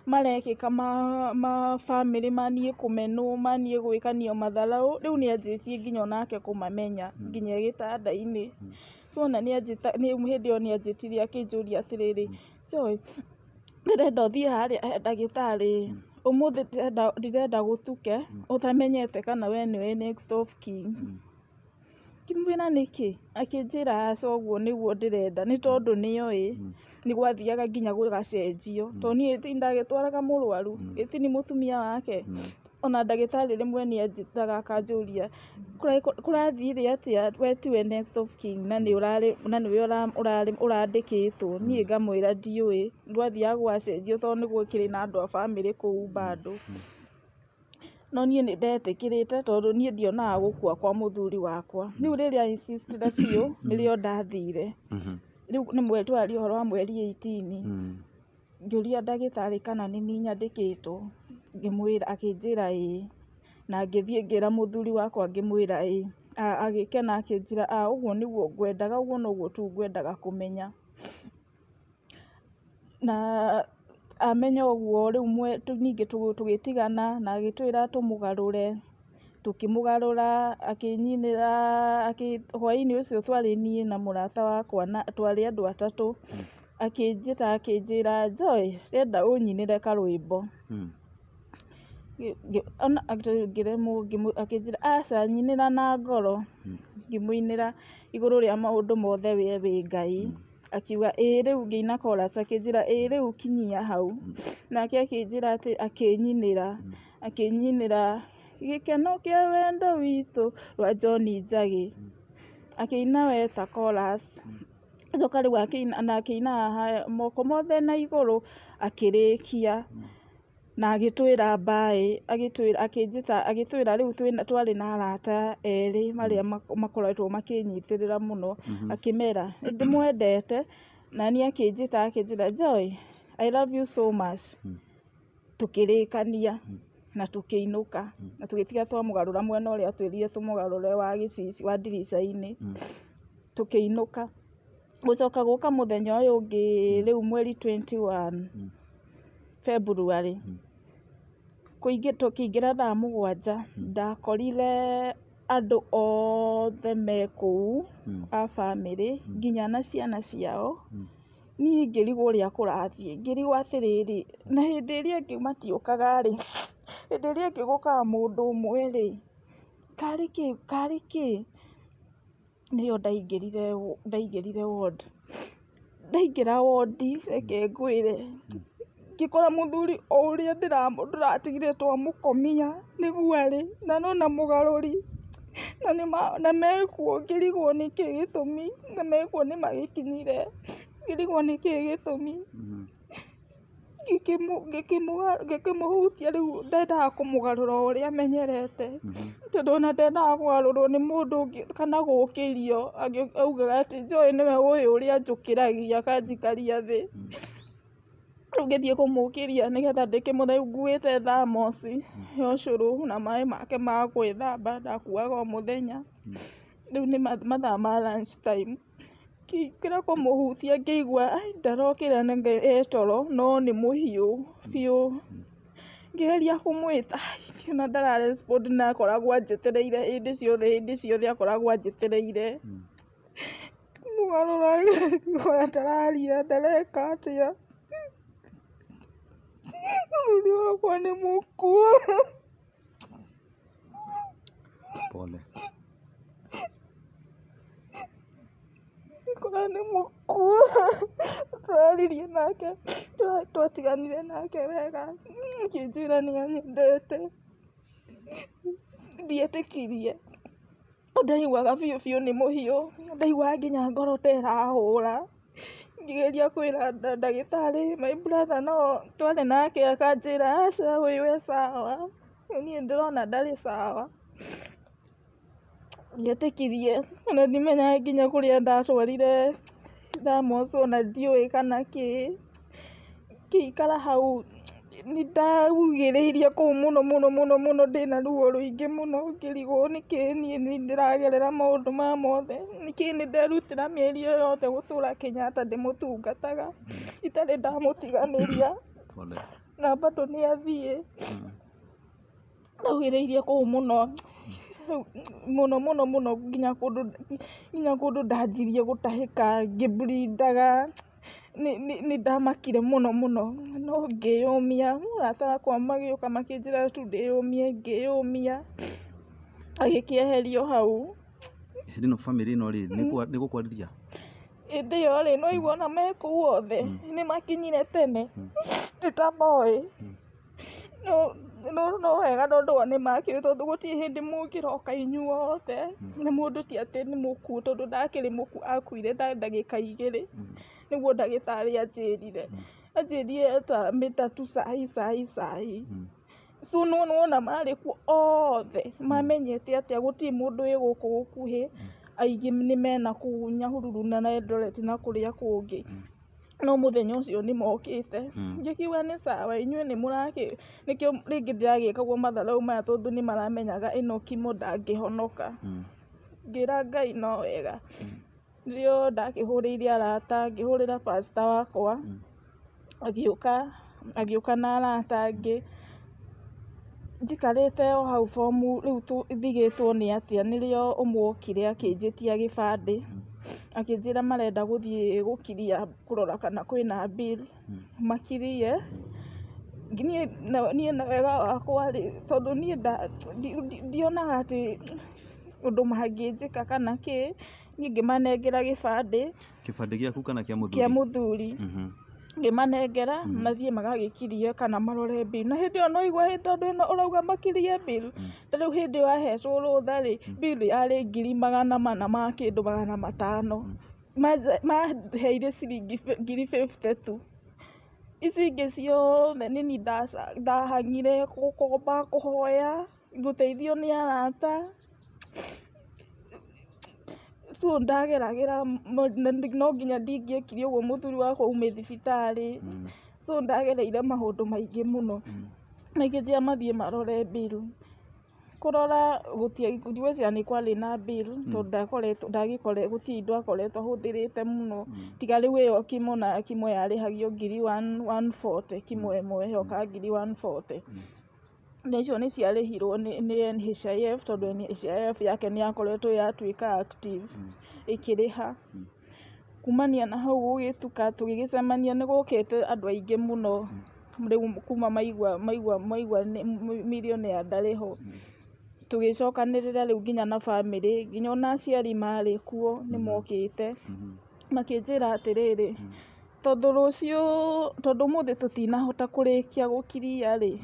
marekĩka ma famĩlĩ, maniĩ kũmenwo, maniĩ gwĩkanio matharaũ, rĩu nĩ anjĩtie nginya onake kũmamenya nginya gĩtanda-inĩ, so na hĩndĩ ĩyo nĩ anjĩtirie akĩnjũria atĩrĩrĩ, Joy, ndĩrenda ũthiĩ harĩa he ndagĩtarĩ, ũmũthĩ ndĩrenda gũtuke, ũtamenyete kana we nĩwe next of kin. Ngĩmwĩra nĩkĩ? Akĩnjĩra aca ũguo nĩguo ndĩrenda, nĩ tondũ nĩoĩ nĩ gwathiaga nginya gũgacenjio, tondũ niĩ ndagĩtwaraga mũrwaru, ĩti nĩ mũtumia wake, ona ndagĩtarĩ rĩmwe nĩ anjĩtaga akanjũria kũrathiĩ atĩa, we tiwe next of kin, na nĩwe ũrandĩkĩtwo, niĩ ngamwĩra ndiũĩ, gwathiaga gũgacenjio tondũ nĩ gũkĩrĩ na andũ a famĩlĩ kũu bado, no niĩ nĩ ndetĩkĩrĩte tondũ niĩ ndionaga gũkua kwa mũthuri wakwa, rĩu rĩrĩa insistire biũ nĩrĩo ndathire, rĩu twarĩ ũhoro wa mweri 18, ngĩũria ndagĩtarĩ kana nĩ niĩ nyandĩkĩtwo, akĩnjĩra ĩĩ, na ngĩthiĩ ngĩra mũthuri wakwa ngĩmwĩra ĩĩ, agĩkena akĩnjĩra ũguo nĩguo ngwendaga, ũguo noguo tu ngwendaga kũmenya, na amenya ũguo rĩu ningĩ tũgĩtigana, na agĩtwĩra tũmũgarũre, tũkĩmũgarũra, akĩnyinĩra, hwaĩ-inĩ ũcio twarĩ niĩ na mũrata wakwa, na twarĩ andũ atatũ, akĩnjĩra Joy, rĩenda ũnyinĩre karwĩmbo, ngĩremwo, akĩnjĩra aca nyinĩra na ngoro, ngĩmũinĩra igũrũ rĩa maũndũ mothe we wĩ Ngai, akiuga ĩĩ rĩu ngĩina chorus, akĩnjĩra ĩĩ rĩu kinyia hau, nake akĩnjĩra atĩ akĩnyinĩra gĩkeno kĩa wendo witũ rwa John Njagi, akĩina weta chorus, acoka rĩu akĩina moko mothe na igũrũ, akĩrĩkia, na agĩtwĩra bye, agĩtwĩra rĩu twarĩ na arata erĩ marĩa makoretwo makĩnyitĩrĩra mũno, akĩmera nĩ ndĩmwendete nani akĩnjĩra Joy, I love you so much. Tũkĩrĩkania na tũkĩinũka na tũgĩtiga twamũgarũra mwena ũrĩa twĩrire tũmũgarũre wa gĩcici wa ndirica-inĩ tũkĩinũka. Gũcoka gũka mũthenya ũyũ ũngĩ rĩu mweri 21 February tũkĩingĩra thaa 7 ndakorire andũ othe me kũu a bamĩrĩ nginya na ciana ciao. Niĩ ngĩrigwo ũrĩa kũrathiĩ, ngĩrigwo atĩrĩrĩ, na hĩndĩ ĩrĩa ĩngĩ matiũkaga rĩ, hĩndĩ ĩrĩa ĩngĩ gũkaga mũndũ ũmwe rĩ, karĩ kĩ? Nĩyo ndaingĩrire ward. Ndaingĩra ward, reke ngwĩre, ngĩkora mũthuri o ũrĩa ndĩratigire twamũkomia nĩguo arĩ, na nona mũgarũri na mekuo, ngĩrigwo nĩkĩ gĩtũmi, na mekuo nĩ magĩkinyire, ngĩrigwo nĩkĩ gĩtũmi. Ngĩkĩmũhutia rĩu ndendaga kũmũgarũra ũrĩa amenyerete, tondũ ona ndendaga kũgarũrwo nĩ mũndũ ũngĩ kana gũkĩrio augaga atĩ Joy nĩwe ũĩ ũrĩa njũkĩragia akanjikaria thĩ. Rĩu ngĩthiĩ kũmũkĩria nĩgetha ndĩkĩmũthe nguĩte thamoci ya ũcũrũ na maĩ make ma gwĩthamba ndakuaga o mũthenya. Rĩu nĩ mathaa ma lunch time. Ngĩkĩra kũmũhutia ngĩigua ndarokĩra e toro no nĩ mũhiũ biũ. Ngĩgeria kũmwĩta ngĩona ndara respond na akoragwo anjetereire hĩndĩ ciothe akoragwo anjetereire. Mũgarũra ngĩkora ndararia ndareka atĩa. Mũthuri wakwa nĩ mũkuũ. Pole. Ngĩkora nĩ mũkuũ. Tũraririe nake, twatiganire nake wega, akĩnjĩra nĩ anyendete. Ndietĩkirie, ndaiguaga biũ biũ nĩ mũhiũ, ndaiguaga nginya ngoro ta ĩrahũra. Ngĩgeria kwĩra ndagĩtarĩ my brother no tware nake, akanjĩra aca ũyũ e sawa, niĩ ndĩrona ndarĩ sawa. Ndietĩkirie, ona ndimenyaga nginya kũrĩa ndatwarire thamoci, ona ndiũĩ kana kĩ. Ngĩikara hau nĩndaugĩrĩirie kũu mũno ndĩna ruo rũingĩ mũno, ngĩrigwo nĩkĩ niĩ ndĩragerera maũndũ maya mothe, nĩkĩ nĩnderutĩra mĩeri ĩyo yothe gũtũra Kenyatta ndĩmũtungataga, itarĩ ndamũtiganĩria na bado nĩathiĩ. Ndaugĩrĩirie kũu mũno nginya kũndũ ndanjirie gũtahĩka ngĩblindaga. Nĩndamakire mũno no ngĩyũmia. Mũrata wakwa magĩũka makĩnjĩra tu ndĩyũmie, ngĩyũmia, agĩkĩeherio hau. Hĩndĩ ĩno bamĩrĩ ĩno rĩ, nĩ gũkwarĩria? Hĩndĩ ĩyo rĩ, no igua ona me kũu othe nĩmakinyire tene, nĩtamoĩ. No wega tondũ o nĩmakĩũĩ, tondũ gũtirĩ hĩndĩ mũngĩroka inyuothe na mũndũ ti atĩ nĩ mũkuũ, tondũ ndakĩrĩ mũkuũ akuire ndagĩka 2 nĩguo ndagĩtarĩ anjĩrire. Anjĩrire ta mĩtatu sahi. So nona marĩ kuo othe mamenyete atĩa gũtirĩ mũndũ wĩ gũkũ gũkuhĩ, aingĩ nĩ mena kũu Nyahururu na Eldoret na kũrĩa kũngĩ. No mũthenya ũcio nĩmokĩte. Ngĩkiuga nĩ sawa, inyuĩ nĩkĩo rĩngĩ ndĩragĩkagwo matharau maya, tondũ nĩmaramenyaga ĩno kimo ndangĩhonoka. Ngĩra Ngai no wega. Nĩrĩo ndakĩhũrĩire arata, ngĩhũrĩra pastor wakwa, agĩũka na arata angĩ. Njikarĩte o hau bomu rĩu thigĩtwo nĩ atĩa, nĩrĩo ũmwe okire akĩnjĩtia gĩbandĩ, akĩnjĩra marenda gũthiĩ gũkiria kũrora kana kwĩna bill. Makirie, niĩ na wega wakwa rĩ, tondũ niĩ ndionaga atĩ ũndũ mangĩnjĩka kana kĩ, niĩ ngĩmanengera gĩbandĩ. Kĩbandĩ gĩaku kana kĩa mũthuri? Kĩa mũthuri. Ngĩmanengera mathiĩ magagĩkirie kana marore bill. Na hĩndĩ ĩyo no igua tondũ ĩno ũrauga makirie bill, ta rĩu hĩndĩ ĩyo ahetwo rũtha rĩ, bill yarĩ 400 ma kĩndũ 500. Maheire ciringi 50 tu. Ici ingĩ ciothe nĩ niĩ ndahangire gũkomba, kũhoya, gũteithio nĩ arata. so ndageragĩra no nginya ndingĩekire ũguo mũthuri wakwa ume thibitarĩ. So ndagereire maũndũ maingĩ mũno, maingĩ mathiĩ marore bill, kũrora ndiũĩ nĩ kwarĩ na bill tondũ gũtirĩ indo akoretwo ahũthĩrĩte mũno, tiga rĩu ĩyo kimo na kimo yarĩhagio ngiri 140, kimo ĩmwe yoka ngiri 140. Na icio nĩ ciarĩhirwo nĩ NHIF tondũ NHIF yake nĩ yakoretwo yatuĩka active ĩkĩrĩha. Kumania na hau gũgĩtuka tũgĩgĩcemania nĩ gũkĩte andũ aingĩ mũno rĩu kuma maigua millionaire ndarĩ ho. Tũgĩcokanĩrĩra rĩu nginya na bamĩrĩ, nginya ona aciari marĩ kuo nĩ mokĩte makĩnjĩra atĩrĩrĩ, tondũ ũmũthĩ tũtinahota kũrĩkia gũkiria rĩ,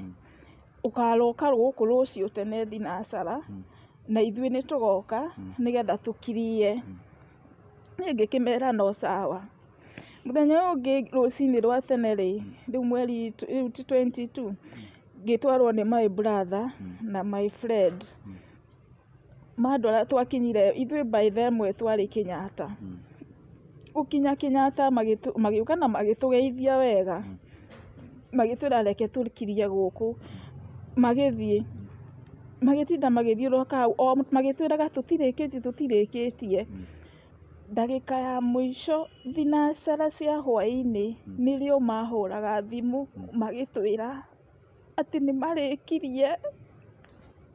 ũkaroka gũkũ rũciũ tene thinacara na ithuĩ nĩ tũgoka nĩgetha tũkirie. Niĩ ngĩkĩmera no sawa. Mũthenya ũyũ ũngĩ rũcinĩ rwa tene rĩ, rĩu mweri 22 ngĩtwarwo nĩ my brother na my friend. Mandwara twakinyire ithuĩ by the ĩmwe twarĩ Kenyatta. Gũkinya Kenyatta magĩũka na magĩtũgeithia wega, magĩtwĩra reke tũkirie gũkũ. Magĩthiĩ magĩtinda magĩthiũrũrũka hau o magĩtwĩraga tũtirĩkĩtie. Ndagĩka ya mũico thinacara cia hwaĩ-inĩ nĩrĩo mahũraga thimũ magĩtwĩra atĩ nĩ marĩkirie,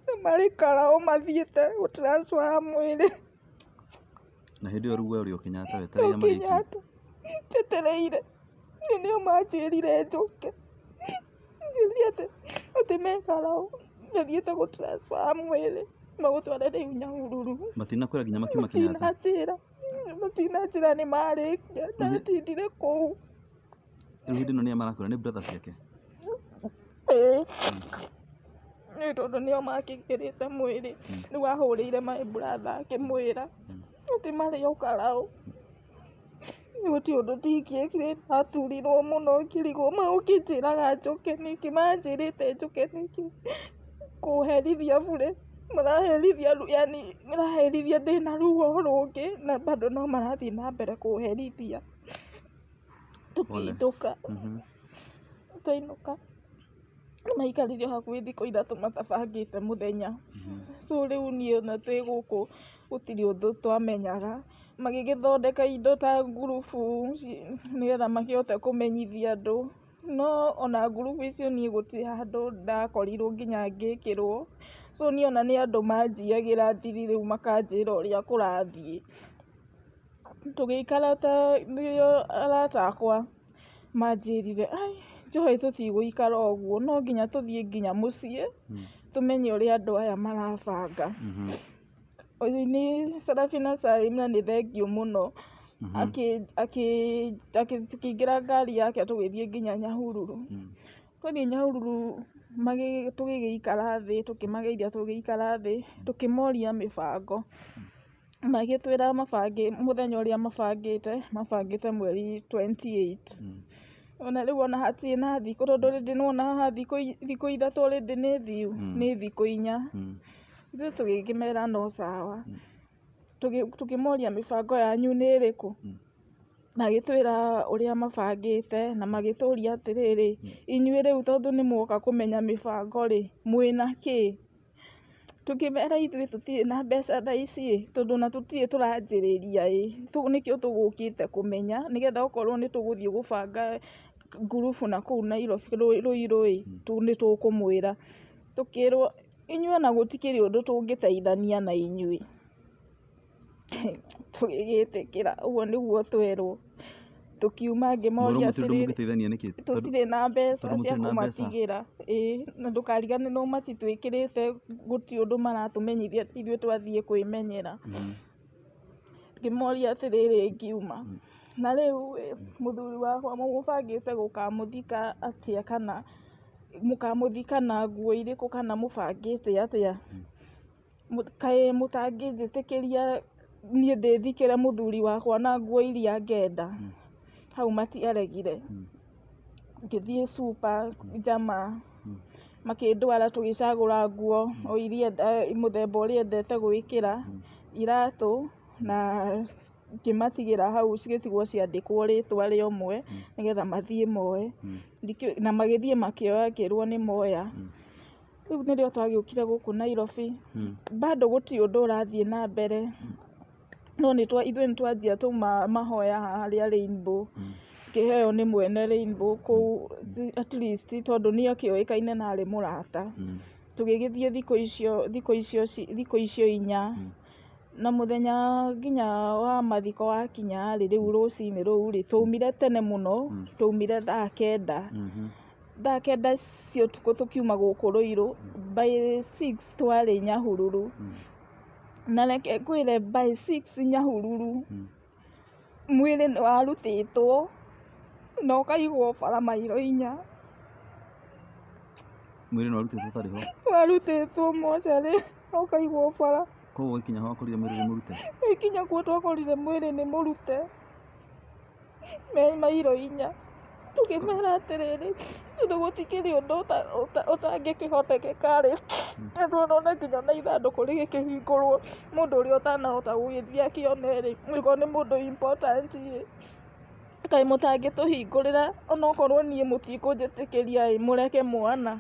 nĩ marĩ karao mathiĩte gũ transfer mwĩrĩ. Na hĩndĩ ĩyo rĩu we ũrĩ o Kenyatta wetereire marĩkie? Njetereire, nĩo manjĩrire njũke, njũrie atĩ me karao mathiĩte gũ transfer mwĩrĩ magũtware rĩu Nyahururu. Matinakwĩra nginya makiuma Kenyatta? Matinanjĩra nĩ marĩkia, ndatindire kũu. Rĩu hĩndĩ ĩno nĩyo marakwĩra nĩ brother ciake? Nĩ tondũ nĩo makĩgĩrĩte mwĩrĩ, rĩu ahũrĩire my brother akĩmwĩra atĩ marĩ o karao. Gũtirĩ ũndũ ndingĩekire, ndaturirwo mũno ngĩrigwo magũkĩnjĩraga njũke nĩkĩ, manjĩrĩte njũke nĩkĩ, kũherithia bure, maraherithia ndĩna ruo rũngĩ na bado no marathiĩ na mbere kũherithia. Tũkĩinũka, twainũka maikarire hakuhĩ thikũ ithatũ matabangĩte mũthenya. So rĩu niĩ ona twĩ gũkũ gũtirĩ ũndũ twamenyaga, magĩgĩthondeka indo ta ngurubu nĩgetha makĩhote kũmenyithia andũ, no ona ngurubu icio niĩ gũtirĩ handũ ndakorirwo nginya ngĩkĩrwo. So niĩ ona nĩ andũ manjiagĩra thiri rĩu makanjĩra ũrĩa kũrathiĩ. Tũgĩikara ta nĩo arata akwa manjĩrire njoĩ tũtigũikara ũguo, no nginya tũthiĩ nginya mũciĩ tũmenye ũrĩa andũ aya marabanga. Nĩ Seraphina Salim na nĩ thengiũ mũno, tukĩingĩra ngari yake tũgĩthiĩ nginya Nyahururu. Twathiĩ Nyahururu tũgĩgĩikara thĩ, tũkĩmageithia tũgĩikara thĩ, tũkĩmoria mĩbango. Magĩtwĩra mũthenya ũrĩa mabangĩte mweri 28. Ona rĩu ona hatirĩ na thikũ, tondũ rĩndĩ nĩwona haha thikũ ithatũ rĩndĩ nĩ thiu, nĩ thikũ 4. Ithuĩ tũgĩkĩmera no sawa. Tũkĩmoria mĩbango yanyu nĩ ĩrĩkũ, magĩtwĩra ũrĩa mabangĩte na magĩtũria atĩrĩrĩ, inyuĩ rĩu tondũ nĩ muoka kũmenya mĩbango rĩ, mwĩna kĩ? Tũkĩmera ithuĩ tũtirĩ na mbeca thaa ici, tondũ ona tũtirĩ tũranjĩrĩria nĩkĩo tũgũkĩte kũmenya, nĩgetha okorwo nĩ tũgũthiĩ gũbanga ngurubu na kũu Nairobi Ruiru nĩ tũkũmwĩra. Tũkĩrwo inyuĩ ona gũtikĩrĩ ũndũ tũngĩteithania na inyuĩ. Tũgĩgĩtĩkĩra, ũguo nĩguo twerwo. Tũkiuma ngĩmoria atĩrĩrĩ, tũtirĩ na mbeca cia kũmatigĩra, na ndũkarigane no matitwĩkĩrĩte, gũtirĩ ũndũ maratũmenyithia ithuĩ twathiĩ kwĩmenyera. Ngĩmoria atĩrĩrĩ ngiuma, na rĩu mũthuri wakwa mũbangĩte gũkamũthika atĩa, kana mũkamũthika na nguo irĩkũ, kana mũbangĩte atĩa? Kaĩ mũtangĩnjĩtĩkĩria niĩ ndĩthikĩre mũthuri wakwa na nguo iria ngenda? Hau matiaregire. Ngĩthiĩ super Jama, makĩndwara tũgĩcagũra nguo o iria mũthemba ũrĩa endete gwĩkĩra, iratũ na ngĩmatigĩra hau cigĩtigwo ciandĩkwo rĩtwa rĩa ũmwe nĩgetha mathiĩ moe na magĩthiĩ makĩoya ngĩrwo nĩ moya. Rĩu nĩrĩo twagĩũkire gũkũ Nairobi, bado gũtirĩ ũndũ ũrathiĩ na mbere, no ithuĩ nĩtwanjia tũma mahoya harĩa Rainbow, kĩheo nĩ mwene Rainbow kũu at least tondũ nĩ akĩoĩkaine na arĩ mũrata. Tũgĩgĩthiĩ thikũ icio 4 na mũthenya nginya wa mathiko wakinya rĩu rũcinĩ rũu twaumire tene mũno, twaumire thaa 9. Thaa 9 cia ũtukũ tũkiuma gũkũ Ruiru, by 6 twarĩ Nyahururu. Na reke ngwĩre by 6 Nyahururu mwĩrĩ nĩ warutĩtwo na ũkaigwo bara mairo 4. Mwĩrĩ nĩ warutĩtwo ũtarĩ ho? Warutĩtwo mocarĩ ũkaigwo bara. Koguo gĩkinya ho wakorire mwĩrĩ nĩ mũrute? Gĩkinya kuo twakorire mwĩrĩ nĩ mũrute me mairo 4. Tũkĩmera atĩrĩrĩ ithuĩ gũtikĩrĩ ũndũ ũtangĩkĩhotekeka rĩ, tondũ ona nginya na ithandũkũ rĩgĩkĩhingũrwo mũndũ ũrĩa ũtanahota gũgĩthiĩ akĩone rĩ, ũguo nĩ mũndũ important ĩ, kaĩ mũtangĩtũhingũrĩra onokorwo niĩ mũtikũnjĩtĩkĩria ĩ, mũreke mwana.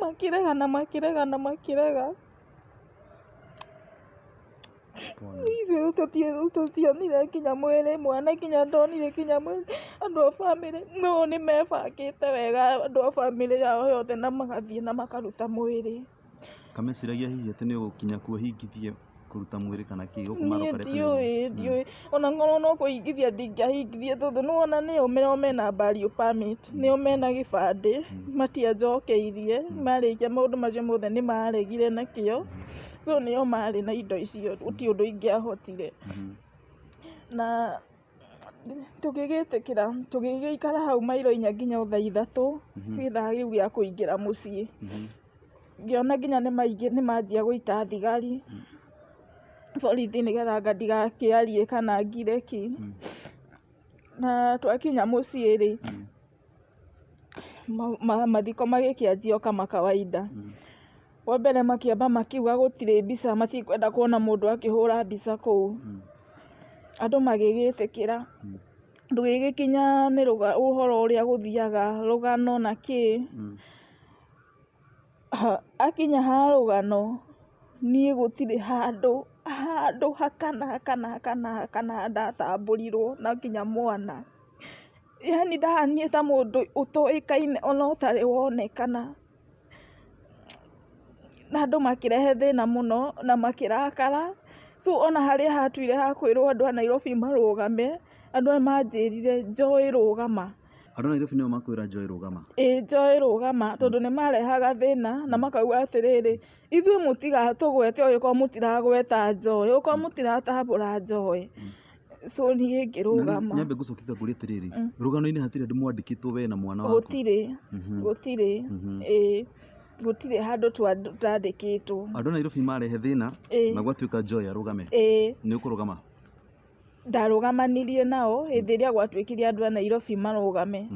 Makĩrega ithuĩ tũtionire nginya mwĩrĩ, mwana nginya ndonire nginya mwĩrĩ. Andũ a bamĩrĩ no nĩmebangĩte wega, andũ a bamĩrĩ yao yothe na magathiĩ na makaruta mwĩrĩ. Kameciragia hihi atĩ nĩ ũgũkinya kuo hingithie kũruta mwĩrĩ kana kĩ niĩ ndiũĩ, ona ngorwo no kũhingithia ndingĩahingithia tondũ nĩwona nĩo mena burial permit, nĩo mena gĩbandĩ, matianjokeirie, marĩkia maũndũ macio mothe nĩmaregire nakĩo, so nĩo marĩ na indo icio, gũtirĩ ũndũ ingĩahotire. Na tũgĩgĩtĩkĩra tũgĩgĩikara hau mairo 4 nginya thaa 3 gĩthaa kĩu gĩa kũingĩra mũciĩ. Ngĩona nginya nĩmanjia gũita thigari borithi nĩgetha ndigakĩarie kana ngire ki. Na twakinya mũciĩ rĩ, mathiko magĩkĩanjia kama kawaida. Wa mbere makĩamba makiuga gũtirĩ mbica, matikwenda kuona mũndũ akĩhũra mbica kũu. Andũ magĩgĩtĩkĩra. Tũgĩgĩkinya nĩ ũhoro ũrĩa gũthiaga rũgano na kĩ. Akinya ha rũgano niĩ gũtirĩ handũ hakana ndatambũrirwo na nginya mwana. Yani ndahanie ta mũndũ ũtoĩkaine ona ũtarĩ wonekana. Na andũ makĩrehe thĩna mũno na makĩrakara. So ona harĩa hatuire ha kwĩrwo andũ a Nairobi marũgame, andũ aya manjĩrire Joy rũgama. Andũ a Nairobi nĩo makwĩra Joy rũgama? Ĩĩ Joy rũgama, tondũ nĩmarehaga thĩna na makauga atĩrĩrĩ, ithuĩ mũtigatũgwete ũgĩkorwo mũtiragweta Joy, ũkorwo mũtiratambũra Joy. So niĩ ngĩrũgama. Nyambe ngũcokithia ngũrie atĩrĩrĩ, rũgano-inĩ hatirĩ andũ mwandĩkĩtwo we na mwana waku? Gũtirĩ. Ĩĩ gũtirĩ handũ twandĩkĩtwo. Andũ a Nairobi marehe thĩna na gwatuĩka Joy arũgame? Nĩ ũkũrũgama? Ndarũgamanirie nao hĩndĩ ĩrĩa gwatuĩkire andũ a Nairobi marũgame.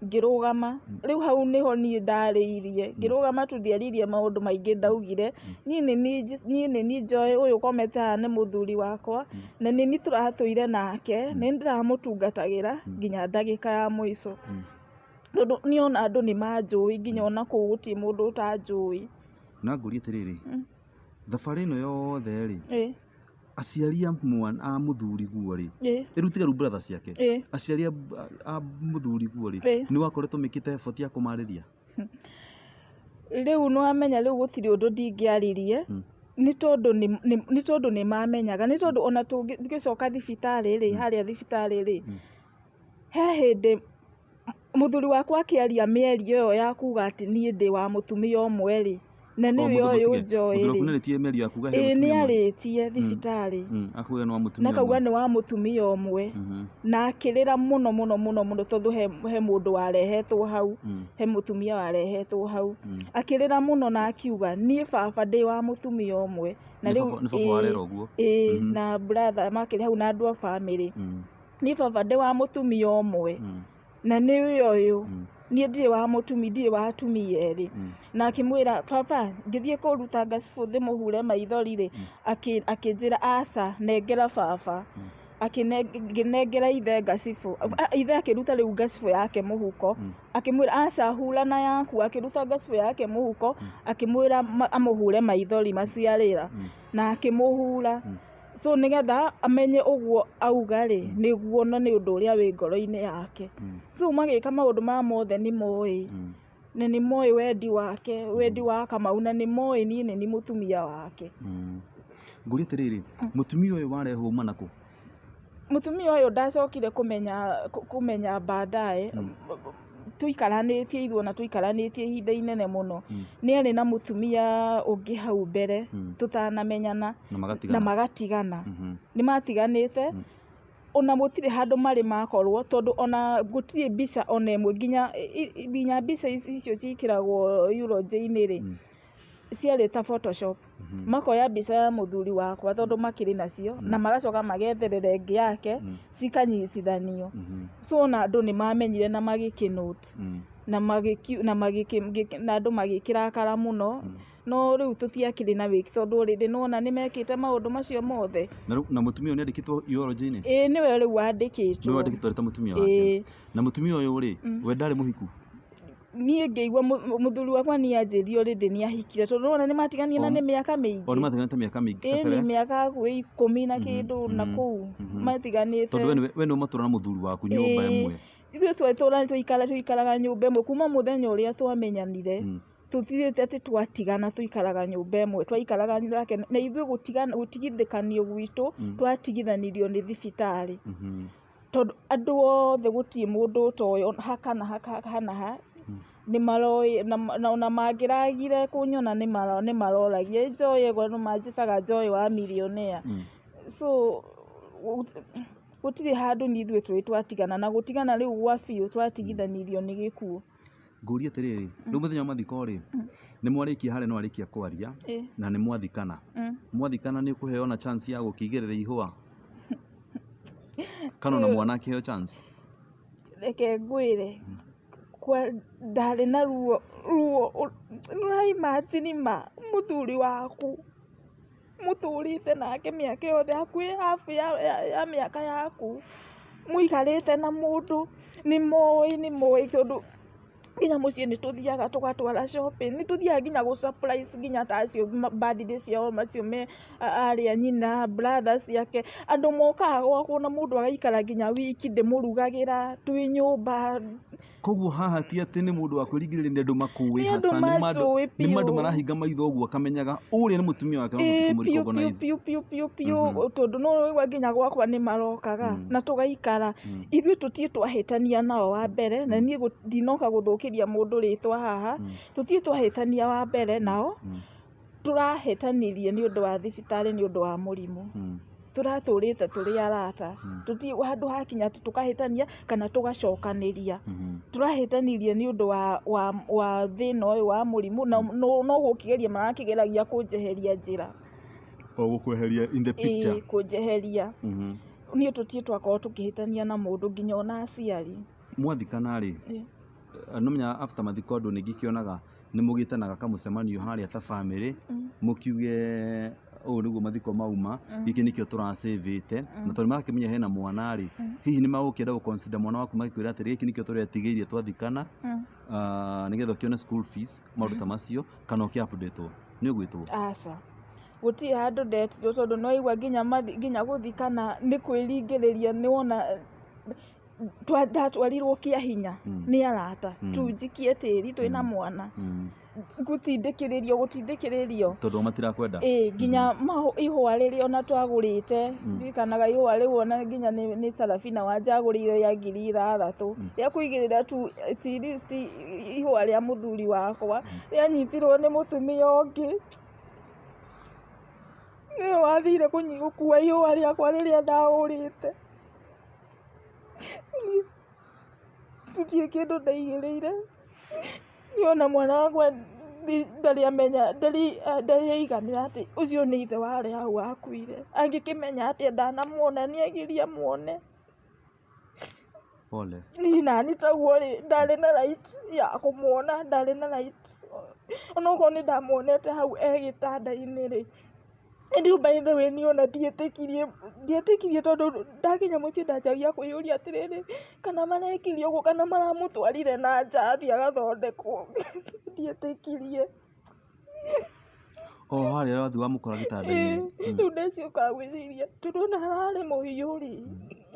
Ngĩrũgama. Rĩu hau nĩho niĩ ndarĩirie. Ngĩrũgama tu ndiaririe maũndũ maingĩ ndaugire. Niĩ nĩ niĩ Joy ũyũ ũkomete haha nĩ mũthuri wakwa. Na nĩ niĩ tũratũire nake. Nĩ ndĩramũtungatagĩra nginya ndagĩka ya mũico. Tondũ nĩona andũ nĩmanjũĩ nginya ona kũu gũtirĩ mũndũ ũtanjũĩ. Na ngũrie atĩrĩrĩ, thabarĩ ĩno yothe rĩ, aciari a mũthuri guo rĩ, ĩrutiga rĩu brother ciake, aciari a mũthuri guo rĩ, nĩ wakoretwo mĩkĩte effort ya kũmarĩria? Rĩu nĩwamenya rĩu gũtirĩ ũndũ ndingĩaririe, nĩ tondũ nĩmamenyaga, nĩ tondũ ona tũngĩcoka thibitarĩ rĩ, harĩa thibitarĩ rĩ, he hĩndĩ mũthuri wakwa akĩaria mĩario ĩyo ya kuga atĩ niĩ ndĩ wa mũtumia ũmwe rĩ, na nĩwe ũyũ Joy rĩ, nĩarĩtie thibitarĩ na akauga nĩ wa mũtumia ũmwe, na akĩrĩra mũno tondũ he mũndũ warehetwo hau, he mũtumia warehetwo hau, akĩrĩra mũno na akiuga niĩ baba ndĩ wa mũtumia ũmwe. Na rĩu na brother makĩrĩ hau na andũ a bamĩrĩ, niĩ baba ndĩ wa mũtumia ũmwe na nĩwe ũyũ. niĩ ndirĩ wa mũtumia, ndirĩ wa atumia erĩ. Na akĩmwĩra baba ngĩthiĩ kũruta gacibũ ndĩmũhure maithori-rĩ, akĩnjĩra aca nengera baba. Akĩnengera ithe gacibũ, ithe akĩruta rĩu gacibũ yake mũhuko, akĩmwĩra aca hura na yaku, akĩruta gacibũ yake mũhuko, akĩmwĩra amũhure maithori maciarĩra, na akĩmũhura. So nĩgetha amenye ũguo auga-rĩ, nĩguo na nĩ ũndũ ũrĩa wĩ ngoro-inĩ yake. So magĩka maũndũ maya mothe nĩ moĩ, na nĩ moĩ wendi wake, wendi wa Kamau, na nĩ moĩ niĩ nĩ mũtumia wake. Ngũrie atĩrĩrĩ, mũtumia ũyũ warehwo uma nakũ? Mũtumia ũyũ ndacokire kũmenya baadaye, tuikaranĩtie ithuĩ na tuikaranĩtie ihinda inene mũno. Nĩ arĩ na mũtumia ũngĩ hau mbere tũtanamenyana na magatigana. Nĩ matiganĩte, ona gũtirĩ handũ marĩ makorwo, tondũ ona gũtirĩ mbica ona ĩmwe, nginya mbica icio ciĩkĩragwo eulogy-inĩ-rĩ ciarĩ ta photoshop. Makoya mbica ya mũthuri wakwa tondũ makĩrĩ nacio, na magacoka magetherera ĩngĩ yake cikanyitithanio. So na andũ nĩ mamenyire na magĩkĩnote na andũ magĩkĩrakara mũno. No rĩu tũtiakĩrĩ na wĩki tondũ already nĩwona nĩmekĩte maũndũ macio mothe. Na mũtumia ũyũ nĩandĩkĩtwo eulogy-inĩ? Ĩĩ nĩwe rĩu wandĩkĩtwo. Nĩwe wandĩkĩtwo arĩ ta mũtumia wake. Na mũtumia ũyũ-rĩ, we ndarĩ mũhiku? Niĩ ngĩigua mũthuri wakwa nĩ anjĩrire already nĩahikire, tondũ nĩwona nĩmatiganire na nĩ mĩaka mĩingĩ. Nĩmatiganĩte mĩaka mĩingĩ kabere? Ĩĩ nĩ mĩaka hakuhĩ 10 na kĩndũ na kũu matiganĩte. Tondũ we nĩwe matũũra na mũthuri waku nyũmba ĩmwe? Ithuĩ twaikaraga nyũmba ĩmwe kuma mũthenya ũrĩa twamenyanire. Tũtirĩte atĩ twatigana tũikaraga nyũmba ĩmwe, twaikaraga nake, na ithuĩ gũtigithĩkanio gwitũ twatigithanirio nĩ thibitarĩ. Tondũ andũ othe gũtirĩ mũndũ ũtoĩ haka na ha nĩ maroĩ, na ona mangĩragire kũnyona nĩ maroragia Joy ĩgwe no manjĩtaga Joy wa millionaire. So gũtirĩ handũ niĩ ithuĩ twĩ twatigana, na gũtigana rĩu gwa biũ twatigithanirio nĩ gĩkuũ. Ngũrie atĩrĩrĩ, rĩu mũthenya wa mathiko-rĩ, nĩ mwarĩkia harĩa no arĩkia kwaria na nĩ mwathikana. Mwathikana nĩ ũkũheo na chance ya gũkĩigĩrĩra ihũa kana ona mwana akĩheo chance? Reke ngwĩre, ndarĩ na ruo ũraimagine mũthuri waku mũtũrĩte nake mĩaka yothe, hakuhĩ half ya mĩaka yaku mũikarĩte na mũndũ, nĩ moĩ tondũ nginya mũciĩ nĩ tũthiaga tũgatwara shopping, nĩ tũthiaga nginya gũ surprise nginya ta acio birthday ciao macio me arĩa nyina brothers ciake, andũ mokaga gwakwa na mũndũ agaikara nginya wiki ndĩmũrugagĩra twĩ nyũmba. Koguo haha ti atĩ nĩ mũndũ wa kwĩrigĩrĩria, nĩ andũ makũĩ hasa, nĩ andũ marahinga maitho ũguo akamenyaga ũrĩa nĩ mũtumia wake piũ, tondũ no wĩigua nginya gwakwa nĩ marokaga na tũgaikara. Ithuĩ tũtirĩ twahĩtania nao wa mbere, na niĩ ndinoka gũthũkĩria mũndũ rĩtwa haha, tũtirĩ twahĩtania wa mbere nao, tũrahĩtanirie nĩ ũndũ wa thibitarĩ, nĩ ũndũ wa mũrimũ. Tũratũrĩte tũrĩ arata, tũtirĩ handũ hakinya atĩ tũkahĩtania kana tũgacokanĩria. Tũrahĩtanirie nĩ ũndũ wa thĩna ũyũ wa mũrimũ, no gũkĩgeria marakĩgeragia kũnjeheria njĩra. Gũkweheria in the picture? Kũnjeheria. Niĩ tũtirĩ twakorwo tũkĩhĩtania na mũndũ nginya ona aciari. Mwathikana-rĩ, nomenya after mathiko andũ nĩngĩkĩonaga nĩ mũgĩtanaga kamũcemanio harĩa ta bamĩrĩ, mũkiuge ũũ nĩguo mathiko mauma, gĩkĩ nĩkĩo tũracĩvĩte, na tondũ marakĩmenya hena mwana-rĩ, hihi nĩ magũkĩenda gũ-consider mwana waku magĩkwĩra atĩ gĩkĩ nĩkĩo tũretigĩirie twathikana, nĩgetha ũkĩone school fees, maũndũ ta macio, kana ũkĩ-update-wo, nĩ ũgwĩtwo? Aca, gũtirĩ handũ ndetirwo, tondũ no igua nginya gũthikana nĩ kwĩringĩrĩria. Nĩwona ndatwarirwo kĩa hinya nĩ arata, tunjikie tĩri twĩna mwana, gũtindĩkĩrĩrio tondũ matirakwenda. Nginya ihũa rĩrĩa ona twagũrĩte, ndirikanaga ihũa rĩu ona nginya nĩ Sarafina wanjagũrĩire rĩa 3,000 rĩa kũigĩrĩra tu at ihũa rĩa mũthuri wakwa, rĩanyitirwo nĩ mũtumia ũngĩ, nĩwe wathire gũkua ihũa rĩakwa rĩrĩa ndagũrĩte. Tũtirĩ kĩndũ ndaigĩrĩire, niona mwana wakwa ndarĩ aiganĩra atĩ ũcio nĩ ithe warĩa hau akuire. Angĩkĩmenya atĩ ndanamuona nĩagiria muone. Pole. Ni nani taguo ri ndari na right ya kumuona, ndari na right onokorwo ni ndamuonete hau gitanda-ini ri indi by the way ni ona ndietikirie tondu ndakinya mucii ndanjagia kwiyuria atiriri kana marekirie uguo kana maramutwarire na nja athii agathondekwo ndietikirie. Harĩa wathi wamũkora gĩtanda-inĩ. Rĩu ndeciũkaga gwĩciria tũrona hararĩ mũhiũ rĩ,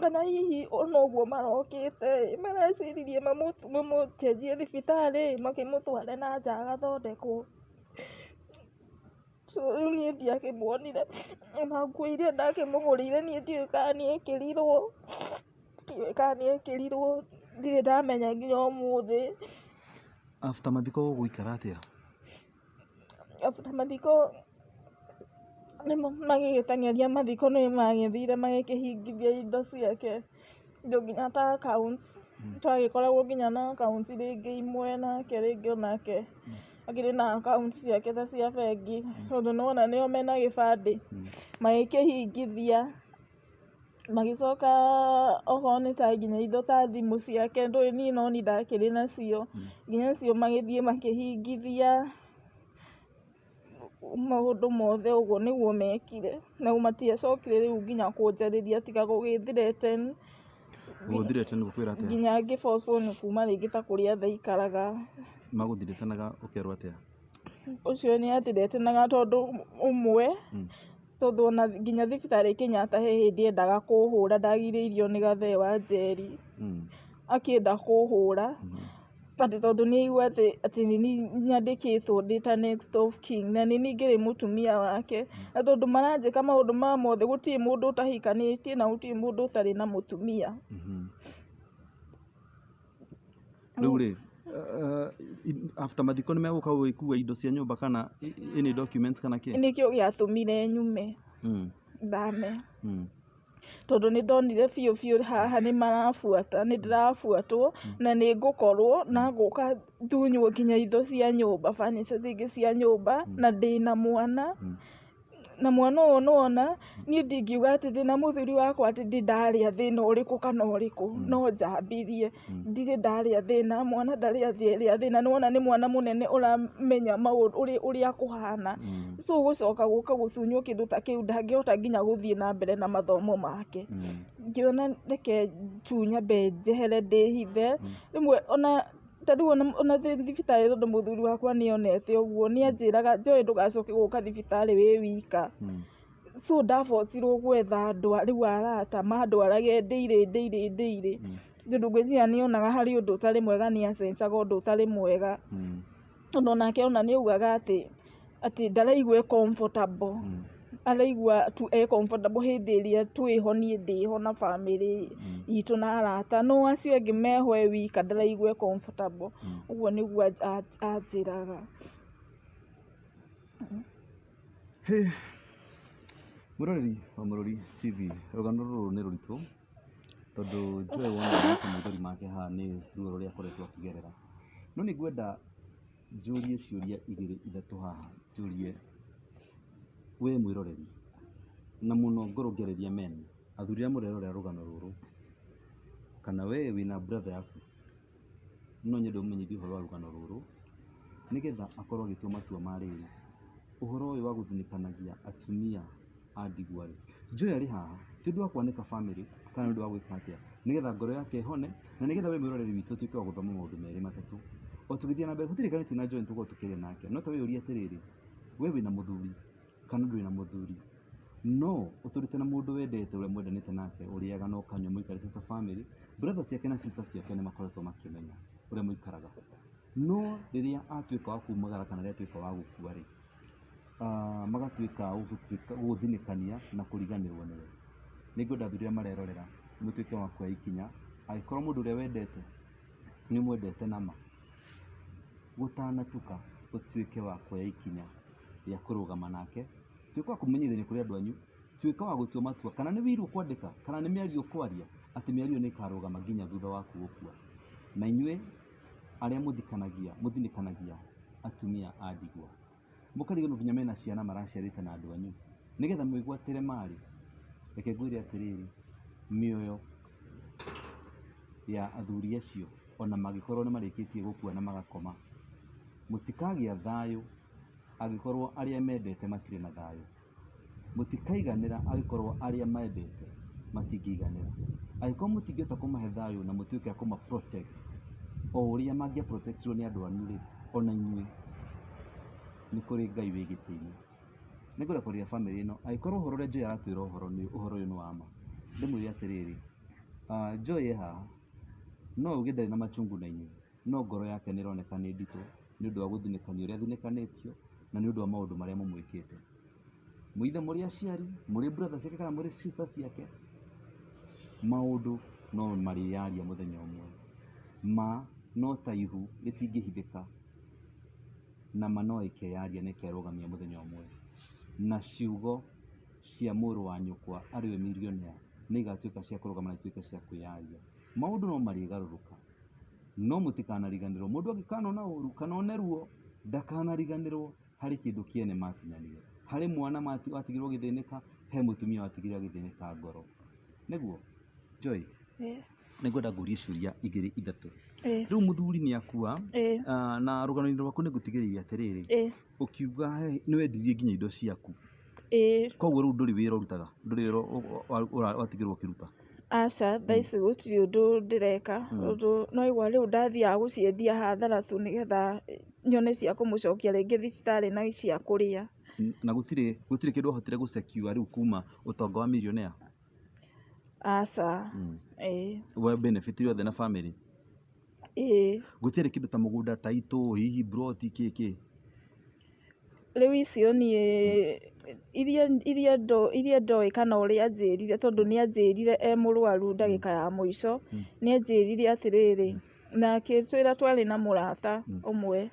kana hihi ona ũguo marokĩte mareciririe mamũcenjie thibitarĩ makĩmũtware na nja agathondekwo. So rĩu niĩ ndiakĩmuonire, ona nguo iria ndakĩmũgũrĩire niĩ ndiũĩ kana nĩekĩrirwo, ndirĩ ndamenya nginya ũmũthĩ. After mathiko gũgũikara atĩa? After mathiko magĩgĩteng'eria mathiko nĩ magĩthire magĩkĩhingithia indo ciake, indo nginya ta accounts. Twagĩkoragwo nginya na accounts rĩngĩ imwe, nake rĩngĩ onake akĩrĩ na accounts ciake ta cia bengi, tondũ nĩwona nĩo mena gĩbandĩ, magĩkĩhingithia. Magĩcoka okorwo nĩ ta nginya indo ta thimũ ciake, ndũĩ niĩ no niĩ ndakĩrĩ nacio, nginya cio magĩthiĩ makĩhingithia. Maũndũ mothe ũguo nĩguo mekire, na matiacokire rĩu nginya kũnjarĩria tiga gũgĩthirete. Gũthirete nĩ gũkwĩra atĩa? Nginya ngĩbocwo nĩ kuma rĩngĩ ta kũrĩa thaikaraga. Magũthiretanaga ũkerwo atĩa? Ũcio nĩ atiretanaga tondũ ũmwe, tondũ ona nginya thibitarĩ Kenyatta he hĩndĩ endaga kũhũra, ndagirĩirio nĩ Gathee wa Njeri, akĩenda kũhũra atĩ tondũ nĩ aigua atĩ nĩ niĩ nyandĩkĩtwo ndĩ ta next of kin, na nĩ niĩ ngĩrĩ mũtumia wake, na tondũ maranjĩka maũndũ maya mothe gũtirĩ mũndũ ũtahikanĩtie na gũtirĩ mũndũ ũtarĩ na mũtumia. Rĩu rĩ, after mathiko nĩ megũka gũgĩkua indo cia nyũmba kana any documents kana kĩ? Nĩkĩo gĩatũmire nyume thame, tondũ nĩ ndonire biũ haha nĩ marabuata, nĩ ndĩrabuatwo na nĩ ngũkorwo na ngũka thunywo nginya indo cia nyũmba, furniture zingĩ cia nyũmba, na ndĩna mwana. Na mwana ũyũ nĩwona niĩ ndingiuga atĩ ndĩna mũthuri wakwa atĩ ndarĩa thĩna ũrĩkũ kana ũrĩkũ, no njambirie, ndirĩ ndarĩa thĩna, mwana ndarĩa thĩna, nĩwona nĩ mwana mũnene ũramenya maũndũ ũrĩa kũhana. So gũcoka gũka gũtunywo kĩndũ ta kĩu ndangĩhota nginya gũthiĩ na mbere na mathomo make. Ngĩona reke tu nyambe njehere ndĩhithe, rĩmwe ona tarĩu ona thibitarĩ tondũ mũthuri wakwa nĩonete ũguo, nĩanjĩraga Joy ndũgacoke gũka thibitarĩ wĩ wika. So ndabocirwo gwetha rĩu arata mandwarage ndĩirĩ, tondũ ngwĩciria nĩonaga harĩ ũndũ ũtarĩ mwega, nĩacencaga ũndũ ũtarĩ mwega, tondũ onake ona nĩaugaga atĩ ndaraigua comfortable, araigua tu comfortable hĩndĩ ĩrĩa twĩho, niĩ ndĩho na bamĩrĩ itũ na arata, no acio angĩ meho e wika ndaraigua comfortable. Ũguo nĩguo anjĩraga. Mũroreri wa Mũrori TV, rũgano rũrũ nĩ rũritũ tondũ Joy wona maithori make haha nĩ ruo rũrĩa akoretwo akĩgerera, no nĩ ngwenda njũrie ciũria igĩrĩ ithatũ haha. Njũrie we mwĩroreri, na mũno ngũrũngĩrĩria men, athuri arĩa mũrerorera rũgano rũrũ, kana we wĩna brother yaku, no nyende ũmenyithie ũhoro wa rũgano rũrũ nĩgetha akorwo agĩtua matua ma rĩrĩ. Ũhoro ũyũ wa gũthinĩkanagia atumia a ndigwa rĩ, Joy arĩ haha ti ũndũ wa kwanĩka family kana ũndũ wa gwĩka atĩa, nĩgetha ngoro yake ĩhone, na nĩgetha we mwĩroreri witũ ũtuĩke wa gũthoma maũndũ merĩ matatũ. O tũgĩthiĩ na mbere tũtirikanĩtie na Joy nĩtũkorwo tũkĩaria nake, no ta wĩyũrie atĩrĩrĩ, we wĩna mũthuri kana ndũrĩ na mũthuri, no ũtũrĩte na mũndũ wendete ũrĩa mwendanĩte nake, ũrĩaga na ũkanyua mũikarĩte ta family, brother ciake na sister ciake nĩ makoretwo makĩmenya ũrĩa mũikaraga, no rĩrĩa atuĩka wa kumagara kana rĩrĩa atuĩka wa gũkua rĩ, magatuĩka gũgũthinĩkania na kũriganĩrwo nĩwe. Nĩ ngwenda athuri arĩa marerorera mũtuĩke wa kuoya ikinya, angĩkorwo mũndũ ũrĩa wendete nĩ mwendete nama, gũtanatuka ũtuĩke wa kuoya ikinya rĩa kũrũgama nake, tuĩka wa kũmenyithania kũrĩ andũ anyu, tuĩka wa gũtua matua kana nĩ wĩiru kwandĩka kana nĩ mĩario kwaria, atĩ mĩario nĩ ĩkarũgama nginya thutha waku gũkua. Na inyuĩ arĩa mũthinĩkanagia atumia a ndigwa, mũkariganĩrwo nginya mena ciana maraciarĩte na andũ anyu, nĩgetha mwĩgwatĩre marĩ, reke ngwĩre atĩrĩrĩ, mĩoyo ya athuri acio ona magĩkorwo nĩ marĩkĩtie gũkua na magakoma, mũtikagĩa thayũ angĩkorwo arĩa mendete matirĩ na thayũ, mũtikaiganĩra angĩkorwo arĩa mendete matingĩiganĩra. Angĩkorwo mũtingĩhota kũmahe thayũ na mũtuĩke a kũma protect o ũrĩa mangĩa protectirwo nĩ andũ anyu rĩ, ona inyuĩ nĩ kũrĩ Ngai wĩ gĩtĩ-inĩ. Nĩngwenda kũria family ĩno, angĩkorwo ũhoro ũrĩa Joy aratwĩra ũhoro ũyũ nĩ wa ma, ndĩmwĩre atĩrĩrĩ, Joy e haha no uge ndarĩ na machungu na inyuĩ, no ngoro yake nĩ ĩroneka nĩ nditũ nĩ ũndũ wa gũthinĩkanio ũrĩa athinĩkanĩtio na nĩ ũndũ wa maũndũ marĩa mũmwĩkĩte. Mũithe mũrĩ aciari, mũrĩ brother ciake kana mũrĩ sister ciake, maũndũ no marĩyaria mũthenya ũmwe, ma no ta ihu rĩtingĩhithĩka, na ma no ĩkeyaria na ĩkerũgamia mũthenya ũmwe, na ciugo cia mũrũ wa nyũkwa arĩwe millionaire nĩ igatuĩka cia kũrũgama na ituĩke cia kwĩyaria. Maũndũ no marĩgarũrũka, no mũtikanariganĩrwo. Mũndũ angĩkanona ũru kana one ruo ndakanariganĩrwo harĩ kĩndũ kĩene makinyanire, harĩ mwana watigirwo gĩthĩnĩka, he mũtumia watigirwo gĩthĩnĩka ngoro. Nĩguo Joy, nĩngwenda ngũrie ciũria igĩrĩ ithatũ. Rĩu mũthuri nĩ akua na rũgano-inĩ rwaku nĩ ngũtigĩrĩire atĩrĩrĩ, ũkiuga nĩ wendirie nginya indo ciaku, koguo rĩu ndũrĩ wĩra ũrutaga, ndũrĩ wĩra watigĩrwo ũkĩruta? Aca, thaa ici gũtirĩ ũndũ ndĩreka, no igua rĩu ndathiaga gũciendia hathara tu nĩgetha nyone cia kũmũcokia rĩngĩ thibitarĩ na cia kũrĩa. Na gũtirĩ kĩndũ wahotire gũsecure rĩu kuma ũtonga wa millionaire? Aca, we benefit yothe na family? Gũtirĩ kĩndũ ta mũgũnda, taitũ, hihi broti, kĩkĩ? Rĩu icio niĩ iria ndoĩ kana ũrĩa anjĩrire, tondũ nĩ anjĩrire e mũrwaru ndagĩka ya mũico, nĩ anjĩrire atĩrĩrĩ, na akĩtwĩra twarĩ na mũrata ũmwe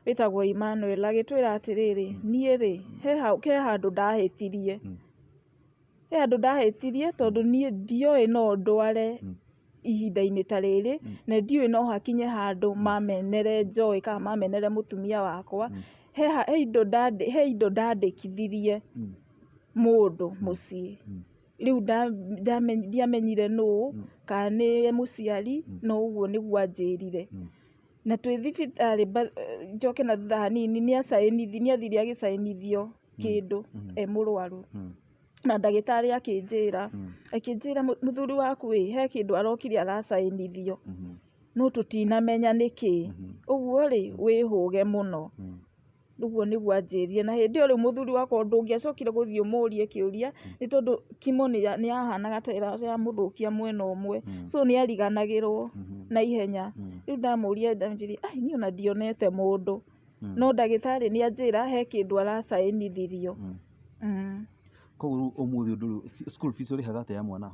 wĩtagwo Emmanuel, agĩtwĩra atĩrĩrĩ, niĩ rĩ he handũ ndahĩtirie, tondũ niĩ ndioĩ no ndware ihinda-inĩ ta rĩrĩ, na ndiũĩ no hakinye handũ mamenere Joy kana mamenere mũtumia wakwa. He indo ndandĩkithirie mũndũ mũciĩ, rĩu ndiamenyire nũ kana nĩ mũciari, no ũguo nĩguo anjĩrire. Na twĩ thibitarĩ njoke na thutha hanini nĩ athire agĩcainithio kĩndũ e mũrwaru, na ndagĩtarĩ akĩnjĩra mũthuri waku he kĩndũ arokire aracainithio, no tũtinamenya nĩkĩ, ũguo rĩ wĩhũge mũno. Ũguo nĩguo anjĩrire, na hĩndĩ ĩyo rĩu mũthuri wakwa ndũngĩacokire gũthiĩ ũmũrie kĩũria, nĩ tondũ kimo nĩ yahanaga ta ĩramũthũkia mwena ũmwe, so nĩ ariganagĩrwo na ihenya. Rĩu ndamũria anjĩrire niĩ ona ndionete mũndũ, no ndagĩtarĩ nĩ anjĩra he kĩndũ aracainithirio. Koguo ũmũthĩ ũndũ school fees ũrĩhaga atĩa ya mwana?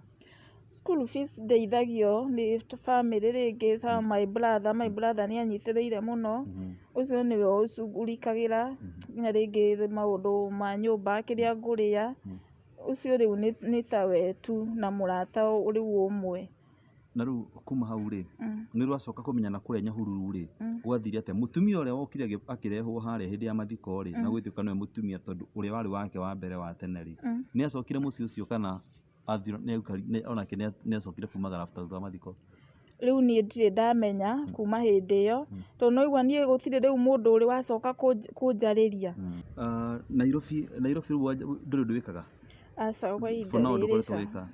School fees ndeithagio nĩ family rĩngĩ ta my brother nĩ anyitĩrĩire mũno, ũcio nĩwe ũcugurikagĩra nginya rĩngĩ maũndũ ma nyũmba, kĩrĩa ngũrĩa, ũcio rĩu nĩ ta we tu na mũrata rĩu ũmwe. Na rĩu kuma hau rĩ, nĩ rwacoka kũmenyana kũrĩa Nyahururu rĩ, gwathire atĩa? Mũtumia ũrĩa wokire akĩrehwo harĩa hĩndĩ ya mathiko rĩ, na gwĩtuĩka nĩwe mũtumia tondũ ũrĩa warĩ wake wa mbere wa tene rĩ, nĩ acokire mũciĩ ũcio kana onake nĩ acokire kumagara thutha wa mathiko? Rĩu niĩ ndirĩ ndamenya kuma hĩndĩ ĩyo, tondũ no igua niĩ gũtirĩ rĩu mũndũ ũrĩ wacoka kũnjarĩria. Nairobi rĩu ndũrĩ ũndũ wĩkaga? Aca, kwa ihinda rĩrĩ ca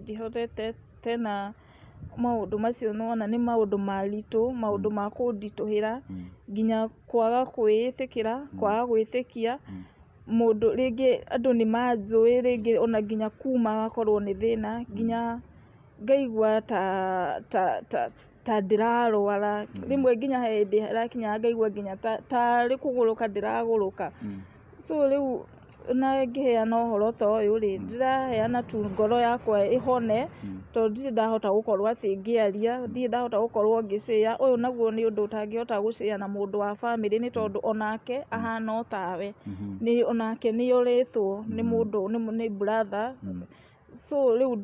ndihotete tena, maũndũ macio nona nĩ maũndũ maritũ, maũndũ ma kũnditũhĩra, nginya kwaga kwĩĩtĩkĩra, kwaga gwĩtĩkia mũndũ. Rĩngĩ andũ nĩ manjũĩ, rĩngĩ ona nginya kuma agakorwo nĩ thĩna, nginya ngaigua ta ndĩrarwara, rĩmwe nginya he hĩndĩ harakinya ngaigua nginya tarĩ kũgũrũka ndĩragũrũka. So rĩu na ngĩheana ũhoro ta ũyũ rĩ, ndĩraheana tu ngoro yakwa ĩhone, tondũ ndirĩ ndahota gũkorwo atĩ ngĩaria, ndirĩ ndahota gũkorwo ngĩshare. Ũyũ naguo nĩ ũndũ ũtangĩhota gũshare na mũndũ wa family, nĩ tondũ onake ahana o tawe, onake nĩ ũrĩtwo nĩ mũndũ, nĩ brother. So rĩu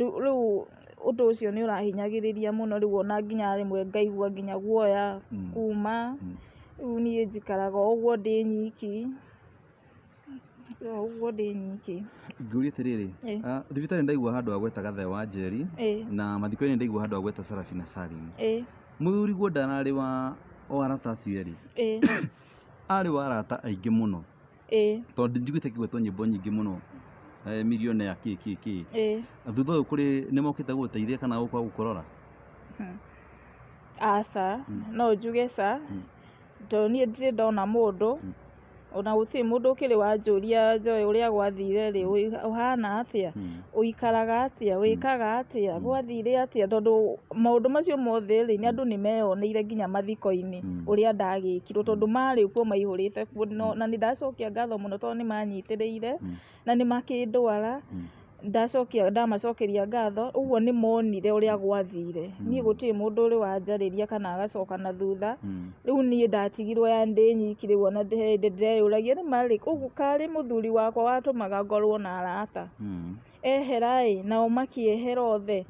ũndũ ũcio nĩ ũrahinyagĩrĩria mũno, rĩu ona nginya rĩmwe ngaigua nginya guoya kuma, rĩu niĩ njikaraga ũguo ndĩ nyiki. Ũguo ndĩ nyiki. Ngũria atĩrĩrĩ, thibitarĩ ndaigua handũ ha gweta Gathe wa Njeri na mathiko-inĩ ndaigua handũ ha gweta Sarafina Salim. Mũthuri guo ndararĩ wa arata acio erĩ? Arĩ wa arata aingĩ mũno, tondũ njiguĩte akĩgwetwo nyĩmbo nyingĩ mũno, Millionaire kĩ. Thutha ũyũ kũrĩ nĩ mokĩte gũgũteithia kana gũka gũkũrora? Aca, no njuge ca, tondũ niĩ ndirĩ ndona mũndũ, ona gũtirĩ mũndũ ũkĩrĩ wanjũria Joy ũrĩa gwathire rĩ, ũhana atĩa, ũikaraga atĩa, wĩkaga atĩa, gwathire atĩa, tondũ maũndũ macio mothe rĩ, nĩ andũ nĩ meyoneire nginya mathiko-inĩ ũrĩa ndagĩkirwo, tondũ marĩ kuo maihũrĩte kuo, na nĩ ndacokia ngatho mũno tondũ nĩ manyitĩrĩire na nĩ makĩndwara, ndamacokeria ngatho, ũguo nĩ monire ũrĩa gwathire. Niĩ gũtirĩ mũndũ ũrĩ wanjarĩria kana agacoka na thutha, rĩu niĩ ndatigirwo ndĩ nyiki, rĩu ona ndĩreyũragia nĩ marĩ, ũguo karĩ mũthuri wakwa watũmaga ngorwo na arata, ehera nao makĩehera othe,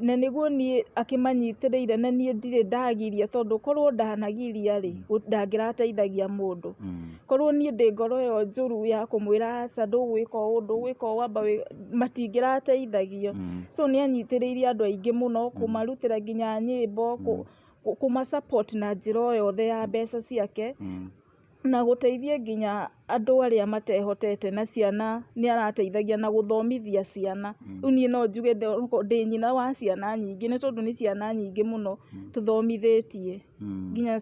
na nĩguo niĩ akĩmanyitĩrĩire, na niĩ ndirĩ ndagiria, tondũ korwo ndanagiria rĩ, ndangĩrateithagia mũndũ, korwo niĩ ndĩ ngoro ĩyo njũru ya kũmwĩra aca ndũgwĩka ũũ ndũgwĩka ũũ wamba matingĩrateithagio. So nĩ anyitĩrĩire andũ aingĩ mũno, kũmarutĩra nginya nyĩmbo, kũmasupport na njĩra o yothe ya mbeca ciake, na gũteithia nginya andũ arĩa matehotete na ciana nĩ arateithagia na gũthomithia ciana. Rĩu niĩ no njuge ndĩ nyina wa ciana nyingĩ, nĩ tondũ nĩ ciana nyingĩ mũno tũthomithĩtie, nginya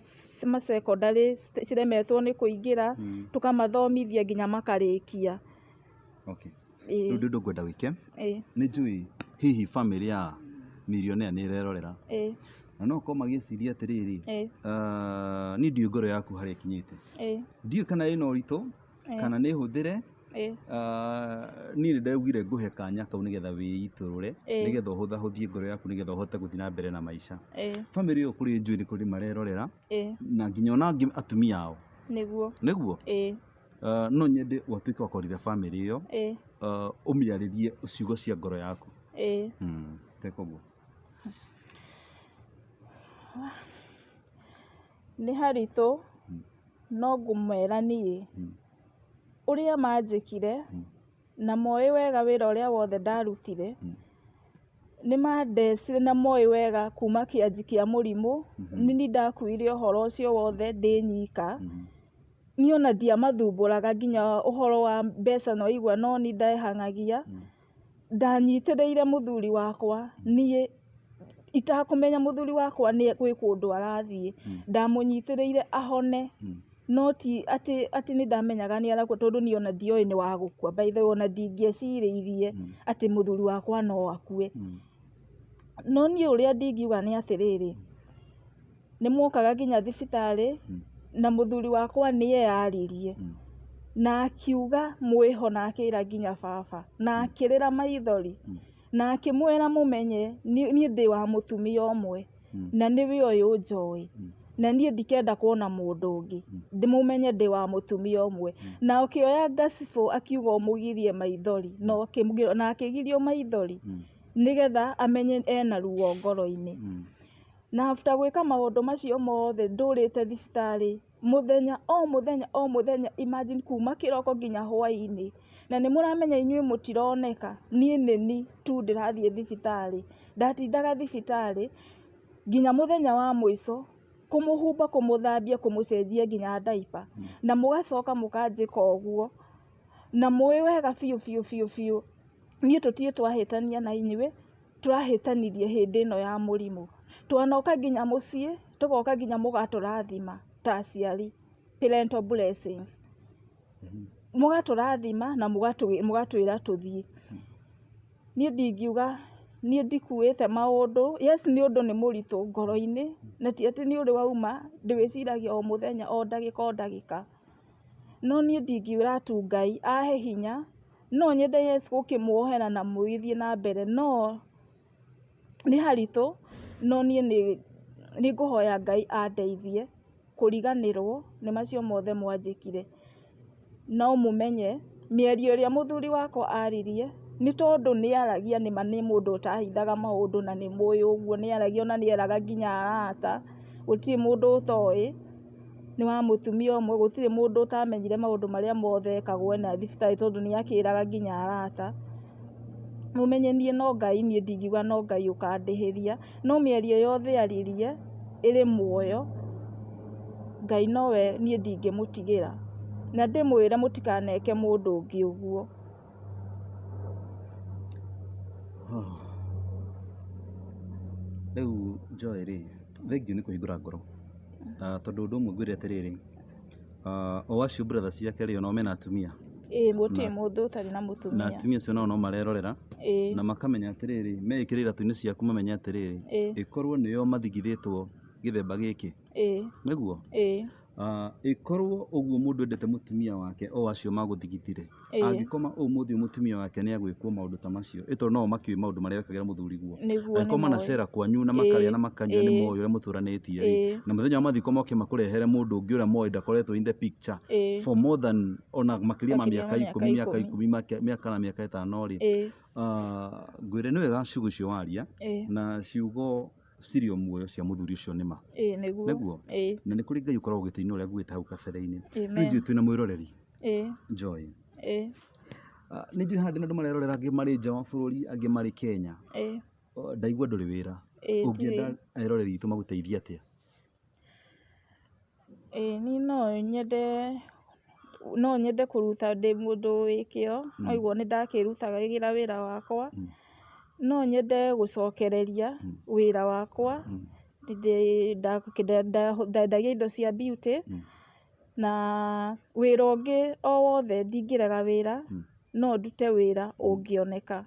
macekondarĩ ciremetwo nĩ kũingĩra, tũkamathomithia nginya makarĩkia. Rĩu ndĩ ngwenda wĩke, nĩ njũĩ hihi bamĩrĩ ya Millionaire nĩ ĩrerorera, na no korwo magĩciria atĩrĩrĩ, niĩ ndiũĩ ngoro yaku harĩa ĩkinyĩte, ndiũĩ kana ĩna ũritũ kana nĩ hũthĩre, niĩ nĩ ndaugire ngũhe kanya kau nĩgetha wĩitũrũre, nĩgetha ũhũthahũthie ngoro yaku, nĩgetha ũhote gũthiĩ na mbere na maica. Bamĩrĩ ĩyo kũrĩ njũĩ nĩ kũrĩ marerorera, na nginya ona angĩ atumia ao. Nĩguo? No nyende watuĩke wa kũrĩra bamĩrĩ ĩyo, ũmĩarĩrie ciugo cia ngoro yaku. Teka ũguo. Nĩ haritũ, no ngũmera niĩ ũrĩa manjĩkire, na moĩ wega wĩra ũrĩa wothe ndarutire, nĩ mandecire na moĩ wega kuma kĩanji kĩa mũrimũ, nĩ ndakuire ũhoro ũcio wothe ndĩ nyika, niĩ ona ndiamathumbũraga nginya ũhoro wa mbeca no igua no nĩ ndehang'agia, ndanyitĩrĩire mũthuri wakwa, niĩ itakũmenya mũthuri wakwa nĩ gwĩ kũndũ arathiĩ, ndamũnyitĩrĩire ahone, no ti atĩ nĩ ndamenyaga nĩ arakua, tondũ niĩ ona ndioĩ nĩ wa gũkua, by the way ona ndingĩeciririe atĩ mũthuri wakwa no akue. No niĩ ũrĩa ndingiuga nĩ atĩrĩrĩ, nĩ mokaga nginya thibitarĩ, na mũthuri wakwa nĩye yaririe, na akiuga mwĩho, na akĩra nginya baba, na akĩrĩra maithori, na akĩmwĩra mũmenye niĩ ndĩ wa mũtumia ũmwe, na nĩwe ũyũ Joy, na niĩ ndikenda kuona mũndũ ũngĩ, ndĩmũmenye ndĩ wa mũtumia ũmwe, na akĩoya ngacibũ akiuga ũmũgirie maithori, na akĩgirio maithori, nĩgetha amenye ena ruo ngoro-inĩ. Na after gwĩka maũndũ macio mothe ndũrĩte thibitarĩ mũthenya o mũthenya o mũthenya, imagine kuma kĩroko nginya hwaĩ-inĩ, na nĩ mũramenya inyuĩ mũtironeka, niĩ nĩ ni tu ndĩrathiĩ thibitarĩ, ndatindaga thibitarĩ nginya mũthenya wa mũico, kũmũhumba, kũmũthambia, kũmũcenjia nginya diaper, na mũgacoka mũkanjĩka ũguo, na mũĩ wega biũ, niĩ tũtirĩ twahĩtania na inyuĩ, tũrahĩtanirie hĩndĩ ĩno ya mũrimũ, twanoka nginya mũciĩ, tũgoka nginya mũgatũrathima ta aciari, parental blessings, mũgatũrathima na mũgatwĩra tũthiĩ. Niĩ ndingiuga, niĩ ndikuĩte maũndũ, yes nĩ ũndũ nĩ mũritũ ngoro-inĩ, na ti atĩ nĩ ũrĩ wauma, ndĩwĩciragia o mũthenya o ndagĩka, no niĩ ndingiuga tu Ngai ahe hinya, no nyende yes gũkĩmuohera na mũgĩthiĩ na mbere, no nĩ haritũ, no niĩ nĩ ngũhoya Ngai andeithie kũriganĩrwo nĩ macio mothe mwanjĩkire, no mũmenye mĩario ĩrĩa mũthuri wakwa aririe, nĩ tondũ nĩ aragia nĩma nĩ mũndũ ũtahithaga maũndũ, na nĩ mũĩ ũguo nĩ aragia, ona nĩ eraga nginya arata, gũtirĩ mũndũ ũtoĩ, nĩ wa mũtumia ũmwe, gũtirĩ mũndũ ũtamenyire maũndũ marĩa mothe ekagwo na thibitarĩ tondũ nĩ akĩraga nginya arata. Mũmenye niĩ no Ngai, niĩ ndingiuga no Ngai ũkandĩhĩria, no mĩario yothe yaririe ĩrĩ muoyo, Ngai nowe niĩ ndingĩmũtigĩra, na ndĩmwĩre mũtikaneke mũndũ ũngĩ ũguo. Rĩu Joy rĩ, thengiũ nĩ kũhingũra ngoro, tondũ ũndũ ũmwe ngwĩre atĩrĩrĩ, o acio brother ciake rĩ, onao mena atumia. Gũtirĩ mũndũ ũtarĩ na mũtumia. Na atumia acio nao no marerorera na makamenya atĩrĩrĩ, meĩkĩre iratũ-inĩ ciaku mamenye atĩrĩrĩ, ĩkorwo nĩo mathigithĩtwo gĩthemba gĩkĩ, nĩguo ĩkorwo ũguo mũndũ endete mũtumia wake o acio magũthigithire, angĩkoma ũmũthĩ mũtumia wake nĩ agwĩkwo maũndũ ta macio, ĩtondũ nao makĩũĩ maũndũ marĩa wekagĩra mũthuri guo, angĩkoma na cera kwanyu na makarĩa na makanyua nĩ moĩ ũrĩa mũtũranĩtie, na mũthenya wa mathiko moke makũrehere mũndũ ũngĩ ũrĩa moĩ ndakoretwo in the picture for more than ona makĩria ma mĩaka 10 mĩaka na mĩaka 5 rĩ, ngwĩre nĩ wega ciugo icio waria, na ciugo cirĩ o muoyo cia mũthuri ũcio nĩma, nĩguo na nĩ kũrĩ Ngai ũkoragwo ũgĩtũinia ũrĩa nguĩte hau kabere-inĩ. Rĩu ithuĩ twĩna mwĩroreri Joy, nĩ njũĩ haha ndĩna andũ marerorera, angĩ marĩ nja wa bũrũri, angĩ marĩ Kenya, ndaigua ndũrĩ wĩra, ũngĩenda eroreri itũ magũteithie atĩa? Niĩ no nyende kũruta ndĩ mũndũ wĩ kĩo, noiguo nĩ ndakĩrutagĩra wĩra wakwa, no nyende gũcokereria wĩra wakwa, ndendagia indo cia beauty, na wĩra ũngĩ o wothe ndingĩrega wĩra, no ndute wĩra ũngĩoneka.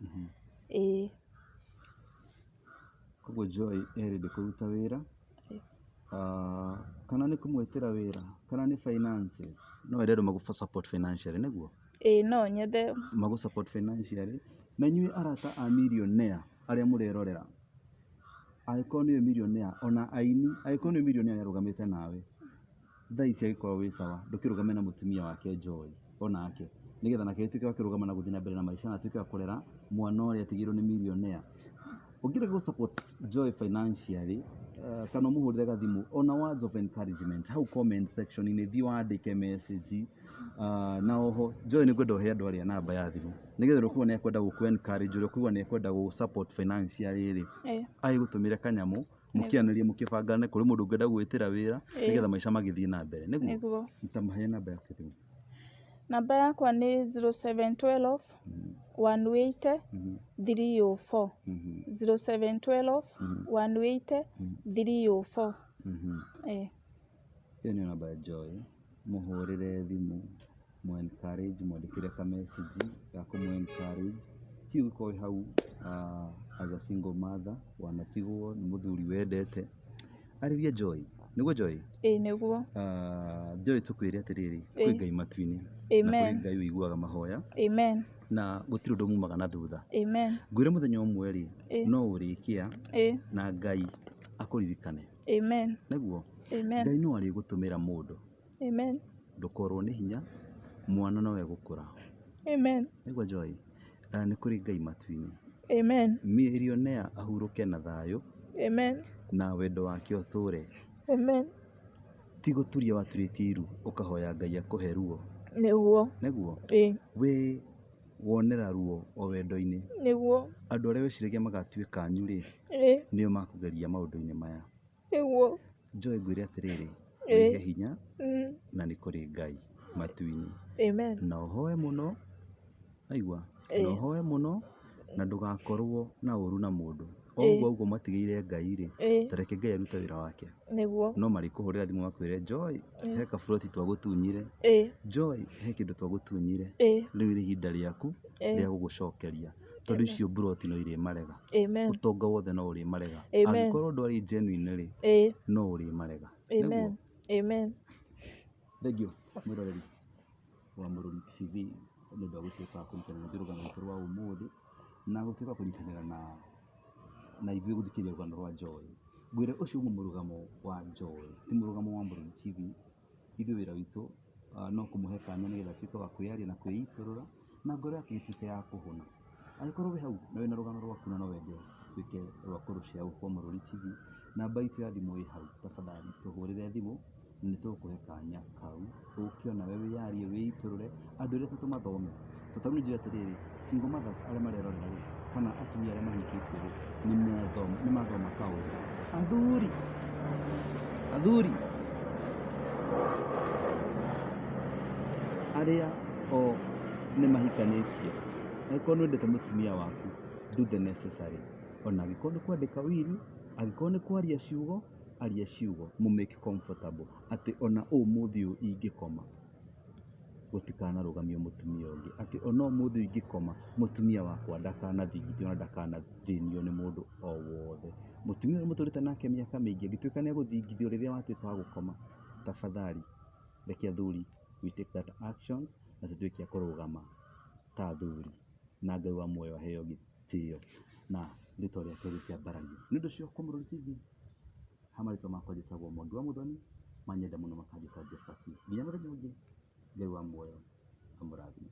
Koguo Joy ready kũruta wĩra, kana nĩ kũmwĩtĩra wĩra, kana nĩ finances, no ende andũ magũ support financially, nĩguo? No nyende magũ support financially. Na inyuĩ arata a millionaire arĩa mũrerorera, angĩkorwo nĩwe millionaire, ona aini, angĩkorwo nĩwe millionaire arũgamĩte nawe, thaa ici angĩkorwo wĩ sawa, ndũkĩrũgame na mũtumia wake Joy onake, nĩgetha nake atuĩke wa kũrũgama na gũthiĩ na mbere na maica, na atuĩke wa kũrera mwana ũrĩa atigĩrwo nĩ millionaire. Ũngĩrega gũ support Joy financially, kana ũmũhũrĩre gathimũ, ona words of encouragement hau comment section-inĩ, thiĩ wandĩke message, na oho Joy nĩ ngwenda ũhe andũ arĩa namba ya thimũ, nĩgetha ũrĩa ũkuuga nĩ ekwenda gũkũ encourage, ũrĩa ũkuuga nĩ ekwenda gũ support financially rĩ, agĩgũtũmĩre kanyamũ, mũkĩanĩrie mũkĩbangane, kũrĩ mũndũ ũngĩenda gwĩtĩra wĩra, nĩgetha maica magĩthiĩ na mbere, nĩguo? Nĩtamũhe namba yaku thimũ. Namba yakwa nĩ 0712 180 304, 0712 180 304. Hiyo ndio namba ya Joy, mũhũrĩre thimũ, mũ encourage, mwandĩkĩre ka message ya kũmũ encourage. Hiu ũkorwo hau as a single mother, wanatigwo nĩ mũthuri wendete, arĩria Joy, nĩguo Joy? Nĩguo. Joy tũkwĩre atĩrĩrĩ, kwĩ Ngai matu-inĩ, na kwĩ Ngai ũiguaga mahoya, na gũtirĩ ũndũ mumaga na thutha. Ngwĩre mũthenya ũmwe rĩ, no ũrĩkia na Ngai akũririkane, nĩguo? Ngai no arĩgũtũmĩra mũndũ, ndũkorwo nĩ hinya, mwana no egũkũra, nĩguo Joy? Nĩ kũrĩ Ngai matu-inĩ, millionaire ahurũke na thayũ, na wendo wake ũtũũre, ti gũturia waturĩtie iru ũkahoya Ngai akũhe ruo, nĩguo? Wĩ wonera ruo o wendo-inĩ, andũ arĩa weciragia magatuĩka anyu rĩ, nĩo makũgeria maũndũ-inĩ maya, Joy ngwĩre atĩrĩrĩ, wĩige hinya, na nĩ kũrĩ Ngai matu-inĩ, na ũhoe mũno, aigua, na ũhoe mũno, na ndũgakorwo na ũru na mũndũ, ũguo matigĩire Ngai rĩ, tareke Ngai arute wĩra wake, no marĩkũhũrĩra thimũ makwĩre Joy, he kaburoti twagũtunyire, Joy, he kĩndũ twagũtunyire, rĩu nĩ ihinda rĩaku rĩa gũgũcokeria, tondũ icio mburoti no irĩmarega, ũtonga wothe no ũrĩmarega, angĩkorwo ndwarĩ genuine rĩ, no ũrĩmarega, nĩguo? Thengiũ mwĩroreri wa Mũrori TV, nĩ ũndũ wa gũtuĩka wa kũnyitanĩra na rũgano rwitũ rwa ũmũthĩ, na gũtuĩka kũnyitanĩra na ithuĩ gũthikĩrĩria rũgano rwa Joy. Ngwĩre ũcio ũmwe mũrũgamo wa Joy, ti mũrũgamo wa Mũrori TV, ithuĩ wĩra witũ no kũmũhe kanya nĩgetha atuĩke wa kwĩyaria na kwĩitũrũra, na ngoro yake ĩtuĩke ya kũhũna. Angĩkorwo wĩ hau na wĩna rũgano rwaku na no wende rũtuĩke rwa kũrũshare gũkũ Mũrori TV, namba itũ ya thimũ ĩ hau, tafadhali tũhũrĩre thimũ nĩ tũkũhe kanya kau ũkĩona we wĩyarie wĩitũrũre andũ erĩ atatũ mathome. Tondũ nĩ njũĩ atĩrĩrĩ, single mothers arĩa marerorera rĩ, kana atumia arĩa mahikĩtio rĩ, nĩ mathoma kaũndũ. Athuri arĩa o nĩ mahikanĩtie, angĩkorwo nĩ wendete mũtumia waku, do the necessary. Ona angĩkorwo nĩ kwandĩka wili, angĩkorwo nĩ kwaria ciugo, aria ciugo, make comfortable. Atĩ ona ũmũthĩ ũyũ ingĩkoma, gũtikanarũgamio mũtumia ũngĩ. Atĩ ona ũmũthĩ ũyũ ingĩkoma, mũtumia wakwa ndakanathingithio na ndakanathĩnio nĩ mũndũ o wothe. Mũtumia ũrĩa mũtũrĩte nake mĩaka mĩingĩ angĩtuĩka nĩ egũthingithio rĩrĩa watuĩka wa gũkoma, tafadhali reke athuri we take that action na tũtuĩke a kũrũgama ta athuri, na Ngai wa muoyo aheo gĩtĩo na rĩtwa rĩake rĩkĩambaranio. Nĩ ũndũ ũcio Mũrori TV, marĩtwa makwa njĩtagwo Mwangi wa Muthoni, manyenda mũno makanjĩta Jeffacy. Nginya mũthenya ũngĩ, Ngai wa muoyo amũrathime.